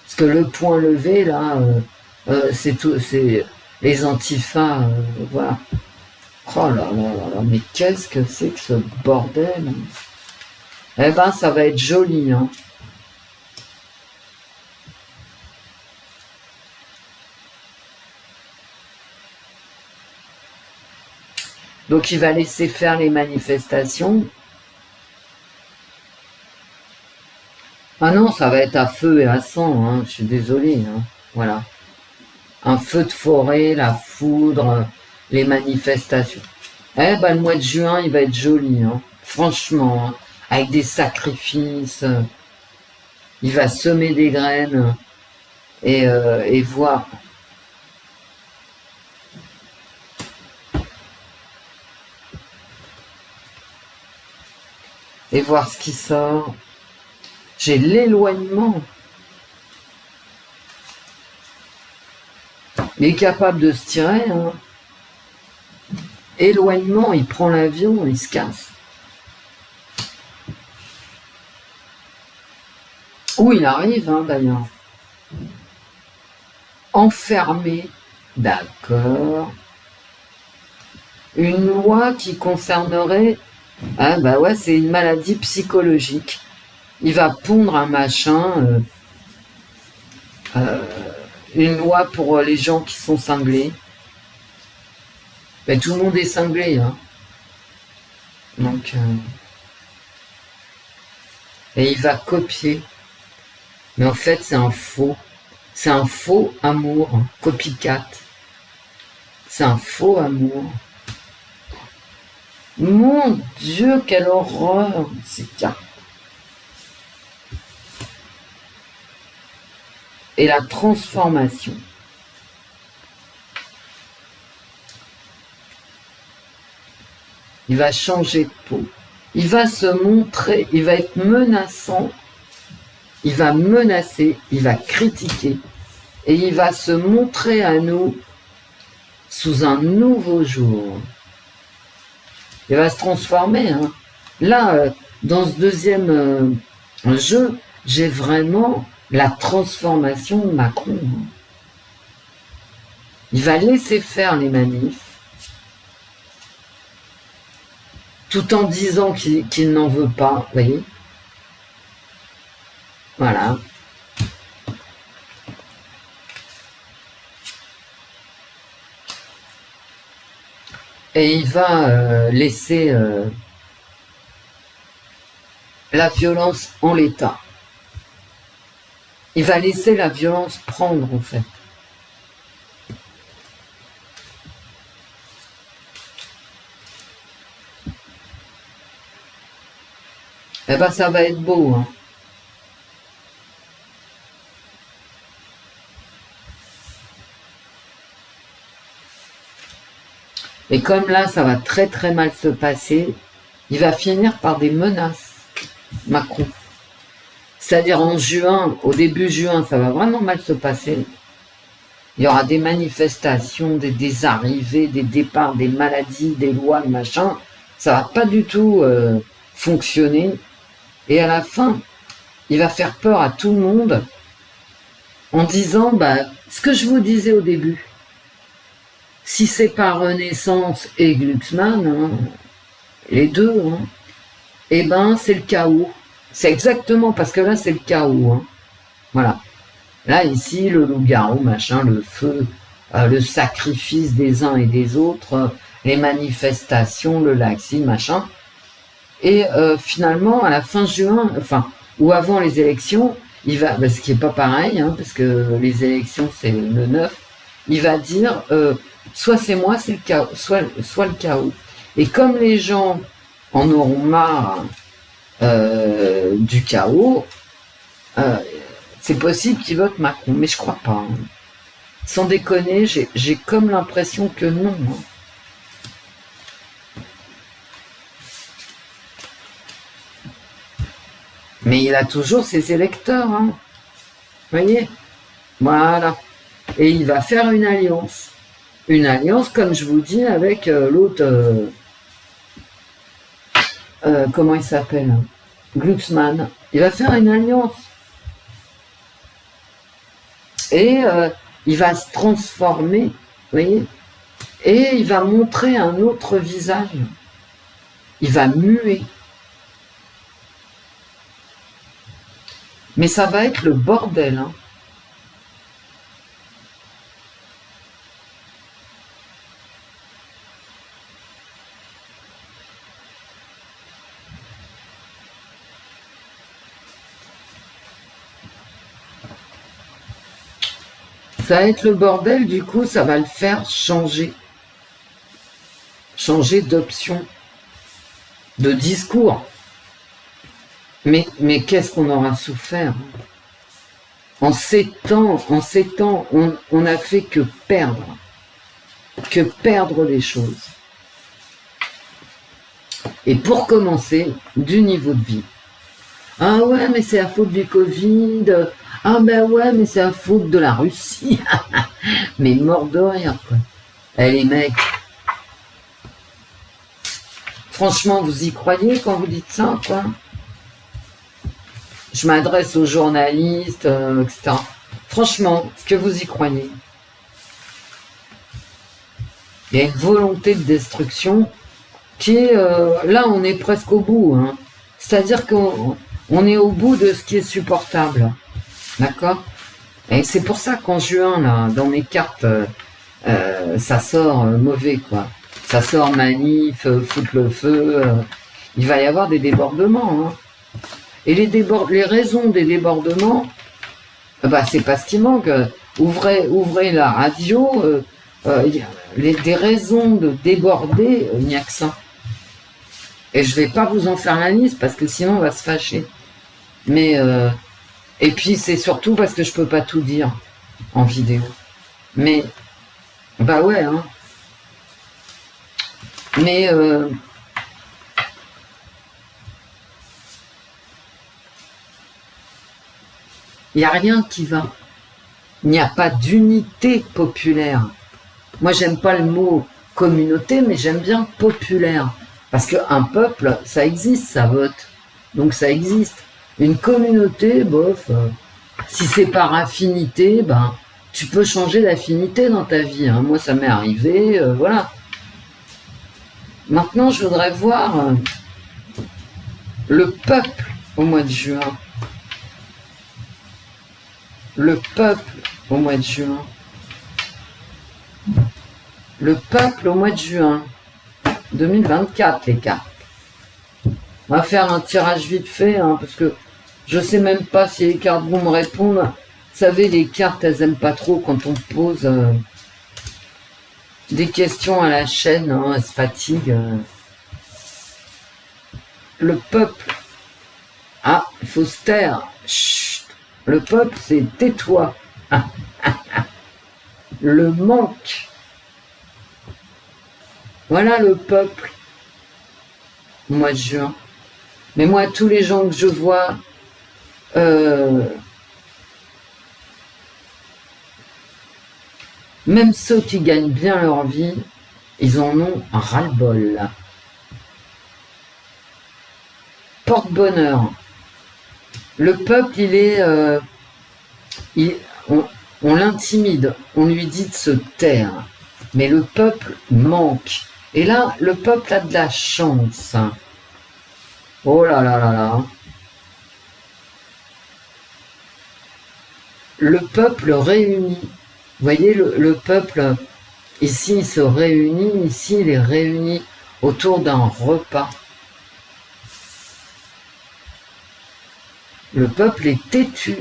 Parce que le point levé, là, c'est tout, c'est les antifas, voilà. Oh là là là là, mais qu'est-ce que c'est que ce bordel? Eh ben, ça va être joli, hein. Donc, il va laisser faire les manifestations. Ah non, ça va être à feu et à sang, hein. Je suis désolée, hein. Voilà. Un feu de forêt, la foudre, les manifestations. Eh ben, le mois de juin, il va être joli, hein. Franchement, hein. Avec des sacrifices. Il va semer des graines et voir. Et voir ce qui sort. J'ai l'éloignement. Il est capable de se tirer, hein. Éloignement, il prend l'avion, il se casse. Où il arrive, hein, d'ailleurs. Enfermé, d'accord. Une loi qui concernerait... Ah bah ouais, c'est une maladie psychologique. Il va pondre un machin, une loi pour les gens qui sont cinglés. Ben, tout le monde est cinglé, hein. Donc, et il va copier. Mais en fait, c'est un faux. C'est un faux amour, hein. Copycat. C'est un faux amour. Mon Dieu, quelle horreur, ces cartes. Et la transformation. Il va changer de peau. Il va se montrer, il va être menaçant. Il va menacer, il va critiquer. Et il va se montrer à nous sous un nouveau jour. Il va se transformer, hein. Là, dans ce deuxième jeu, j'ai vraiment la transformation de Macron. Il va laisser faire les manifs, tout en disant qu'il n'en veut pas, vous voyez. Voilà. Et il va laisser la violence en l'état. Il va laisser la violence prendre, en fait. Eh ben, ça va être beau, hein. Et comme là, ça va très très mal se passer, il va finir par des menaces, Macron. C'est-à-dire en juin, au début juin, ça va vraiment mal se passer. Il y aura des manifestations, des arrivées, des départs, des maladies, des lois, machin. Ça va pas du tout fonctionner. Et à la fin, il va faire peur à tout le monde en disant, bah, ce que je vous disais au début. Si c'est pas Renaissance et Glucksmann, hein, les deux, hein, eh ben c'est le chaos. C'est exactement parce que là c'est le chaos. Hein. Voilà. Là ici le loup-garou, machin, le feu, le sacrifice des uns et des autres, les manifestations, le laxisme, machin. Et finalement à la fin juin, enfin ou avant les élections, il va, bah, ce qui est pas pareil, hein, parce que les élections c'est le 9, il va dire soit c'est moi, c'est le chaos, soit le chaos. Et comme les gens en auront marre du chaos, c'est possible qu'ils votent Macron, mais je crois pas. Hein. Sans déconner, j'ai comme l'impression que non. Hein. Mais il a toujours ses électeurs, hein. Vous voyez? Voilà. Et il va faire une alliance. Une alliance, comme je vous dis, avec l'autre... comment il s'appelle? Glucksmann. Il va faire une alliance. Et il va se transformer, vous voyez? Et il va montrer un autre visage. Il va muer. Mais ça va être le bordel, hein. Ça va être le bordel, du coup, ça va le faire changer. Changer d'option, de discours. Mais qu'est-ce qu'on aura souffert? En 7 ans, on n'a fait que perdre les choses. Et pour commencer, du niveau de vie. Ah ouais, mais c'est la faute du Covid. Ah ben ouais, mais c'est la faute de la Russie. Mais mort de rire, quoi. Eh les mecs, franchement, vous y croyez quand vous dites ça, quoi? Je m'adresse aux journalistes, etc. Franchement, est-ce que vous y croyez? Il y a une volonté de destruction qui est... là, on est presque au bout, hein. C'est-à-dire qu'on est au bout de ce qui est supportable. D'accord? Et c'est pour ça qu'en juin, là, dans mes cartes, ça sort mauvais, quoi. Ça sort manif, foutre le feu. Il va y avoir des débordements, hein. Et les raisons des débordements, bah, c'est parce qu'il manque. Ouvrez la radio, des raisons de déborder, il n'y a que ça. Et je vais pas vous en faire la liste parce que sinon on va se fâcher. Mais et puis c'est surtout parce que je peux pas tout dire en vidéo. Mais bah ouais, hein. Mais il n'y a rien qui va. Il n'y a pas d'unité populaire. Moi, j'aime pas le mot communauté, mais j'aime bien populaire. Parce qu'un peuple, ça existe, ça vote. Donc ça existe. Une communauté, bof, si c'est par affinité, ben, tu peux changer d'affinité dans ta vie, hein. Moi, ça m'est arrivé, voilà. Maintenant, je voudrais voir le peuple au mois de juin. Le peuple au mois de juin. Le peuple au mois de juin 2024, les cartes. On va faire un tirage vite fait, hein, parce que je sais même pas si les cartes vont me répondre. Vous savez, les cartes, elles aiment pas trop quand on pose des questions à la chaîne, hein, elles se fatiguent. Le peuple. Ah, il faut se taire. Chut. Le peuple, c'est tais-toi. Le manque. Voilà le peuple. Au mois de juin. Mais moi, tous les gens que je vois, même ceux qui gagnent bien leur vie, ils en ont un ras-le-bol. Porte-bonheur. Le peuple, il est... on l'intimide, on lui dit de se taire. Mais le peuple manque. Et là, le peuple a de la chance. Oh là là là là. Le peuple réuni. Vous voyez, le peuple, ici, il se réunit. Ici, il est réuni autour d'un repas. Le peuple est têtu.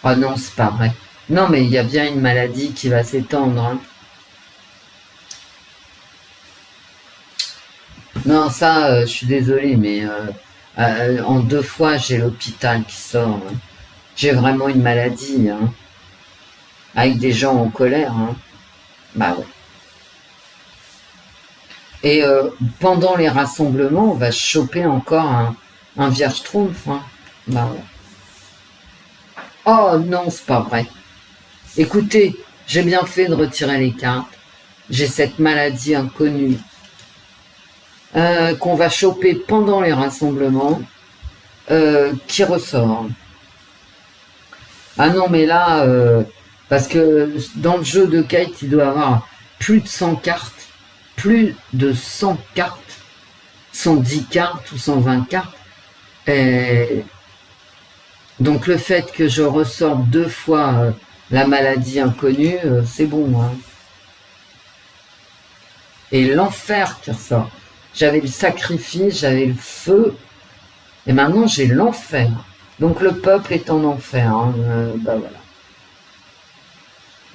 Ah non, c'est pas vrai. Non, mais il y a bien une maladie qui va s'étendre, hein. Non, ça, je suis désolée, mais en 2 fois, j'ai l'hôpital qui sort, hein. J'ai vraiment une maladie, hein. Avec des gens en colère, hein. Bah ouais. Et pendant les rassemblements, on va choper encore un vierge triomphe. Hein. Bah, ouais. Oh non, c'est pas vrai. Écoutez, j'ai bien fait de retirer les cartes. J'ai cette maladie inconnue qu'on va choper pendant les rassemblements qui ressort. Ah non, mais là, parce que dans le jeu de Kate, il doit y avoir plus de 100 cartes. Plus de 100 cartes. 110 cartes ou 120 cartes. Et donc le fait que je ressorte 2 fois la maladie inconnue, c'est bon. Hein. Et l'enfer qui ressort. J'avais le sacrifice, j'avais le feu, et maintenant j'ai l'enfer. Donc le peuple est en enfer. Hein. Bah voilà.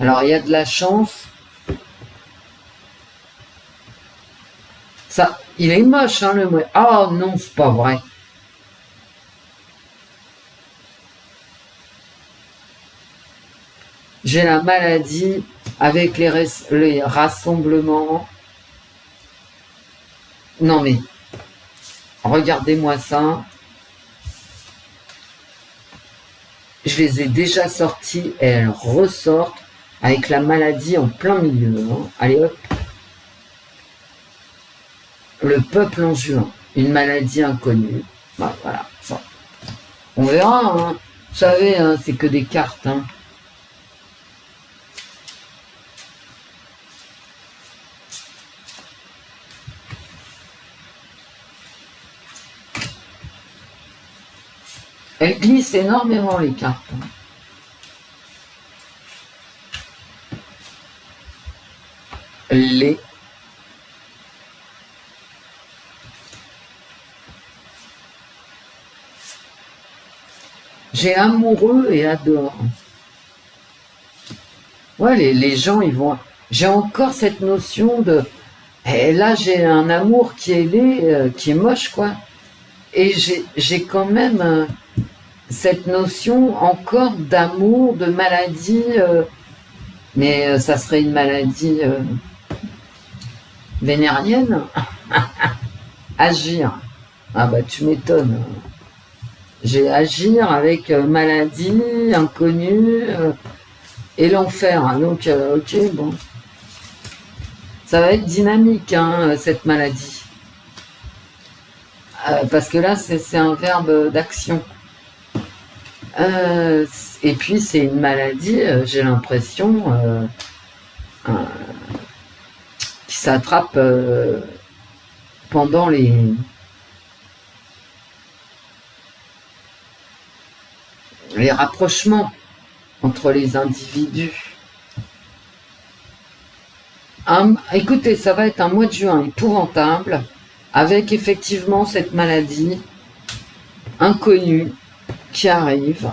Alors il y a de la chance. Ça, il est moche, hein, le mot. Oh non, c'est pas vrai. J'ai la maladie avec les rassemblements. Non mais, regardez-moi ça. Je les ai déjà sortis et elles ressortent avec la maladie en plein milieu. Hein. Allez hop. Le peuple en juin. Une maladie inconnue. Bah, voilà, ça. On verra. Hein. Vous savez, hein, c'est que des cartes. Hein. Elles glissent énormément les cartes. Les j'ai amoureux et adore. Ouais, les gens, ils vont. J'ai encore cette notion de. Et là, j'ai un amour qui est laid, qui est moche, quoi. Et j'ai quand même cette notion encore d'amour, de maladie. Mais ça serait une maladie vénérienne. Agir. Ah bah tu m'étonnes. J'ai agir avec maladie, inconnue et l'enfer. Donc ok, bon. Ça va être dynamique, hein, cette maladie. Parce que là, c'est un verbe d'action. Et puis, c'est une maladie, j'ai l'impression, qui s'attrape pendant les rapprochements entre les individus. Écoutez, ça va être un mois de juin épouvantable, avec effectivement cette maladie inconnue qui arrive.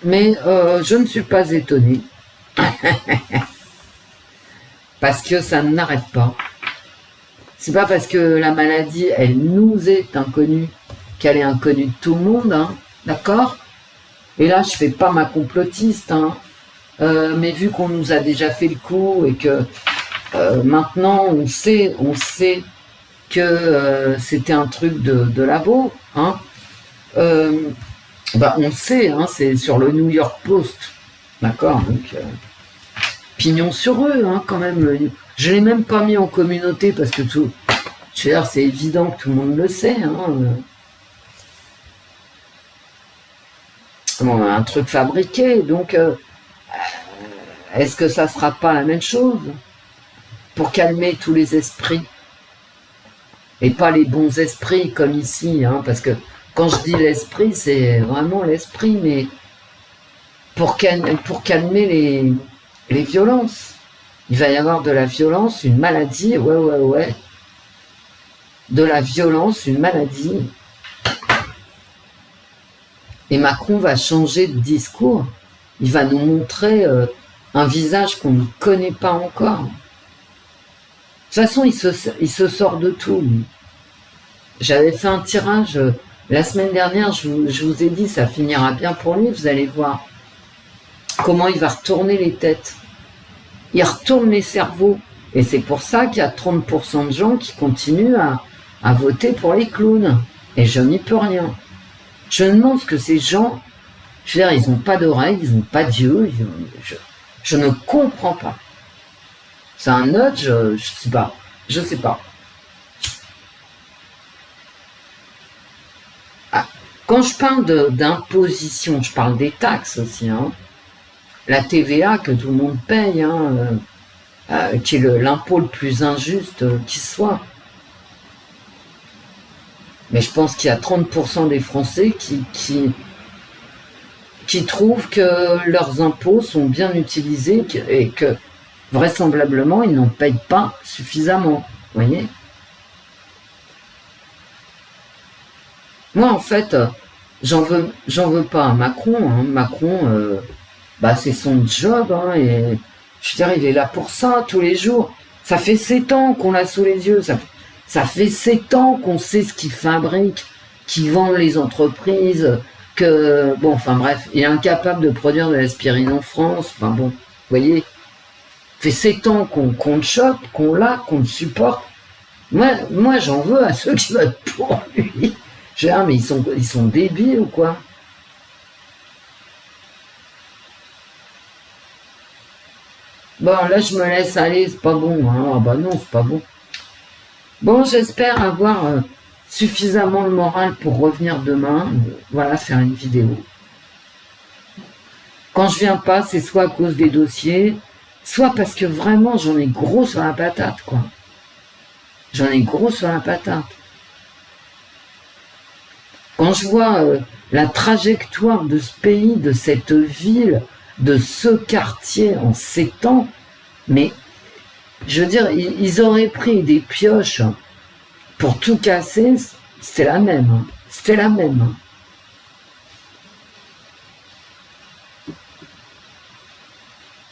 Mais je ne suis pas étonnée. Parce que ça n'arrête pas. C'est pas parce que la maladie, elle nous est inconnue, qu'elle est inconnue de tout le monde, hein, d'accord? Et là, je fais pas ma complotiste, hein, mais vu qu'on nous a déjà fait le coup et que maintenant on sait que c'était un truc de labo, hein, bah on sait, hein, c'est sur le New York Post, d'accord? Donc pignon sur eux, hein, quand même. Je l'ai même pas mis en communauté parce que tout, je veux dire, c'est évident que tout le monde le sait, hein. Bon, un truc fabriqué, donc est-ce que ça sera pas la même chose pour calmer tous les esprits et pas les bons esprits comme ici, hein, parce que quand je dis l'esprit, c'est vraiment l'esprit, mais pour calmer les violences. Il va y avoir de la violence, une maladie, ouais. De la violence, une maladie. Et Macron va changer de discours. Il va nous montrer un visage qu'on ne connaît pas encore. De toute façon, il se sort de tout. J'avais fait un tirage la semaine dernière, je vous ai dit, ça finira bien pour lui, vous allez voir comment il va retourner les têtes. ils retournent les cerveaux. Et c'est pour ça qu'il y a 30% de gens qui continuent à voter pour les clowns. Et je n'y peux rien. Je me demande ce que ces gens, je veux dire, ils n'ont pas d'oreilles, ils n'ont pas d'yeux, je ne comprends pas. C'est un autre, je sais pas. Je sais pas. Ah, quand je parle d'imposition, je parle des taxes aussi. Hein. La TVA que tout le monde paye, hein, qui est l'impôt le plus injuste qui soit. Mais je pense qu'il y a 30% des Français qui trouvent que leurs impôts sont bien utilisés et que vraisemblablement ils n'en payent pas suffisamment. Vous voyez ? Moi en fait, j'en veux pas à Macron. Hein. Macron, c'est son job, hein, et je veux dire, il est là pour ça tous les jours. Ça fait 7 ans qu'on l'a sous les yeux. Ça fait 7 ans qu'on sait ce qu'il fabrique, qu'il vend les entreprises, que... Bon, enfin bref, il est incapable de produire de l'aspirine en France. Enfin bon, vous voyez, ça fait 7 ans qu'on le chope, qu'on l'a, qu'on le supporte. Moi j'en veux à ceux qui votent pour lui. Je veux dire, mais ils sont débiles ou quoi ? Bon, là, je me laisse aller, c'est pas bon. Hein. Ah bah non, c'est pas bon. Bon, j'espère avoir suffisamment le moral pour revenir demain. Voilà, faire une vidéo. Quand je viens pas, c'est soit à cause des dossiers, soit parce que vraiment, j'en ai gros sur la patate, quoi. J'en ai gros sur la patate. Quand je vois la trajectoire de ce pays, de cette ville, de ce quartier en 7 ans, mais je veux dire, ils auraient pris des pioches pour tout casser, c'était la même. Hein. C'était la même. Hein.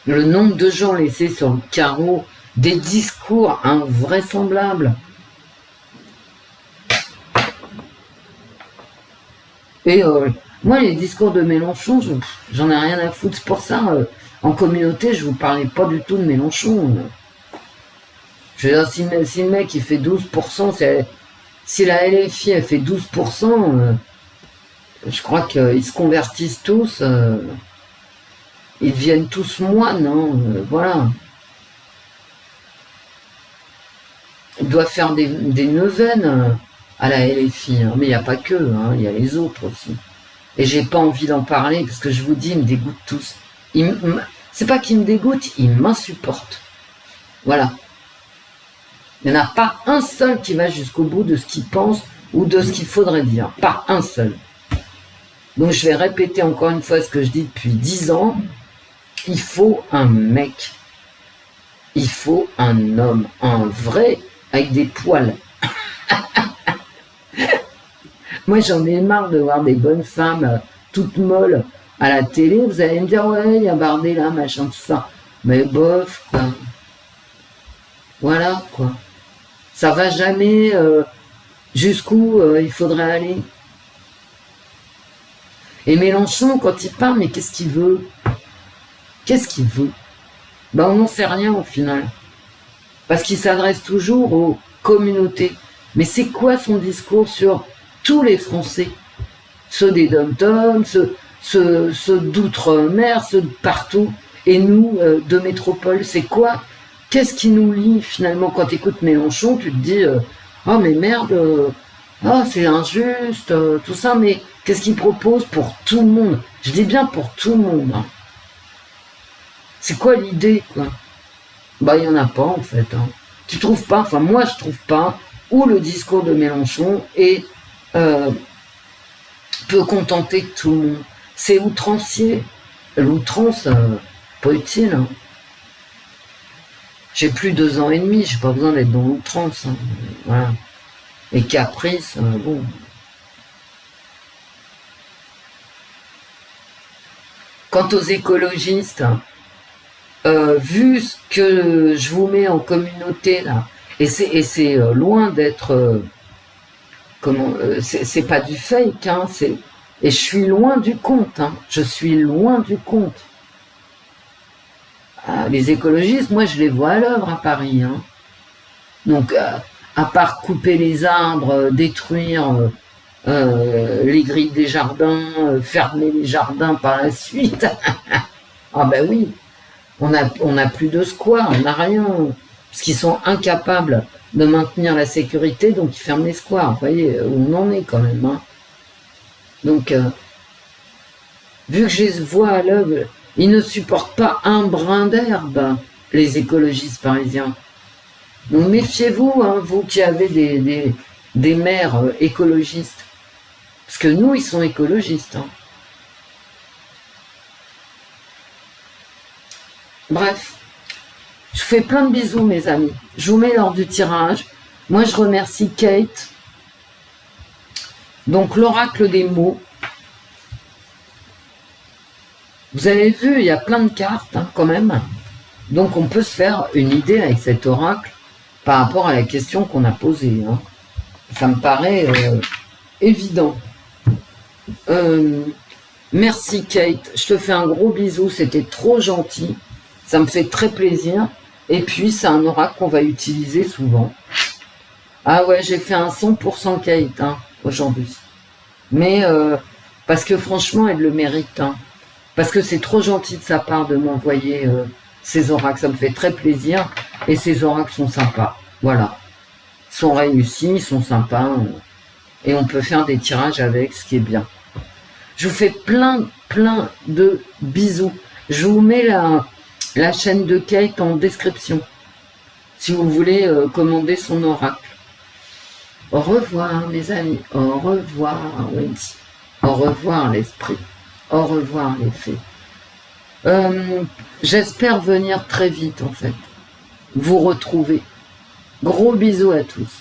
Le nombre de gens laissés sur le carreau, des discours invraisemblables. Et moi, les discours de Mélenchon, j'en ai rien à foutre. C'est pour ça, en communauté, je vous parlais pas du tout de Mélenchon. Je veux dire, si le mec il fait 12%, si la LFI elle fait 12%, je crois qu'ils se convertissent tous, ils deviennent tous moines, hein, voilà. Ils doivent faire des neuvaines à la LFI, hein, mais il n'y a pas que, hein, il y a les autres aussi. Et j'ai pas envie d'en parler parce que je vous dis, ils me dégoûtent tous. C'est pas qu'ils me dégoûtent, ils m'insupportent. Voilà. Il n'y en a pas un seul qui va jusqu'au bout de ce qu'il pense ou de ce qu'il faudrait dire. Pas un seul. Donc je vais répéter encore une fois ce que je dis depuis 10 ans. Il faut un mec. Il faut un homme. Un vrai avec des poils. Moi j'en ai marre de voir des bonnes femmes toutes molles à la télé. Vous allez me dire, ouais, il y a Bardella, machin, tout ça. Mais bof, quoi. Voilà, quoi. Ça va jamais jusqu'où il faudrait aller. Et Mélenchon, quand il parle, mais qu'est-ce qu'il veut? Qu'est-ce qu'il veut? On n'en sait rien au final. Parce qu'il s'adresse toujours aux communautés. Mais c'est quoi son discours sur tous les Français? Ceux des dom-toms, ceux d'outre-mer, ceux de partout. Et nous, de métropole, c'est quoi? Qu'est-ce qui nous lie finalement? Quand tu écoutes Mélenchon, tu te dis oh mais merde, c'est injuste, tout ça, mais qu'est-ce qu'il propose pour tout le monde? Je dis bien pour tout le monde. Hein. C'est quoi l'idée, quoi? Il n'y en a pas en fait. Hein. Tu trouves pas, enfin moi je trouve pas, où le discours de Mélenchon peut contenter tout le monde. C'est outrancier. L'outrance, pas utile. Hein. J'ai plus 2 ans et demi, j'ai pas besoin d'être dans l'outrance. Hein. Voilà. Et caprice, bon. Quant aux écologistes, vu ce que je vous mets en communauté là, et c'est loin d'être c'est pas du fake, hein, et je suis loin du compte, hein, je suis loin du compte. Ah, les écologistes, moi je les vois à l'œuvre à Paris. Hein. Donc, à part couper les arbres, détruire les grilles des jardins, fermer les jardins par la suite. Ah ben oui, on a plus de squares, on n'a rien. Parce qu'ils sont incapables de maintenir la sécurité, donc ils ferment les squares. Vous voyez où on en est quand même. Hein. Donc, vu que je les vois à l'œuvre, ils ne supportent pas un brin d'herbe, les écologistes parisiens. Donc méfiez-vous, hein, vous qui avez des maires écologistes. Parce que nous, ils sont écologistes. Hein. Bref, je vous fais plein de bisous, mes amis. Je vous mets lors du tirage. Moi, je remercie Kate. Donc, l'oracle des mots. Vous avez vu, il y a plein de cartes, hein, quand même. Donc, on peut se faire une idée avec cet oracle par rapport à la question qu'on a posée. Hein. Ça me paraît évident. Merci Kate, je te fais un gros bisou, c'était trop gentil, ça me fait très plaisir, et puis c'est un oracle qu'on va utiliser souvent. Ah ouais, j'ai fait un 100% Kate hein, aujourd'hui, mais parce que franchement elle le mérite, hein. Parce que c'est trop gentil de sa part de m'envoyer ces oracles, ça me fait très plaisir, et ces oracles sont sympas, voilà, ils sont réussis, ils sont sympas, et on peut faire des tirages avec, ce qui est bien. Je vous fais plein de bisous. Je vous mets la chaîne de Kate en description. Si vous voulez commander son oracle. Au revoir mes amis. Au revoir Wendy. Au revoir l'esprit. Au revoir les fées. J'espère venir très vite en fait. Vous retrouver. Gros bisous à tous.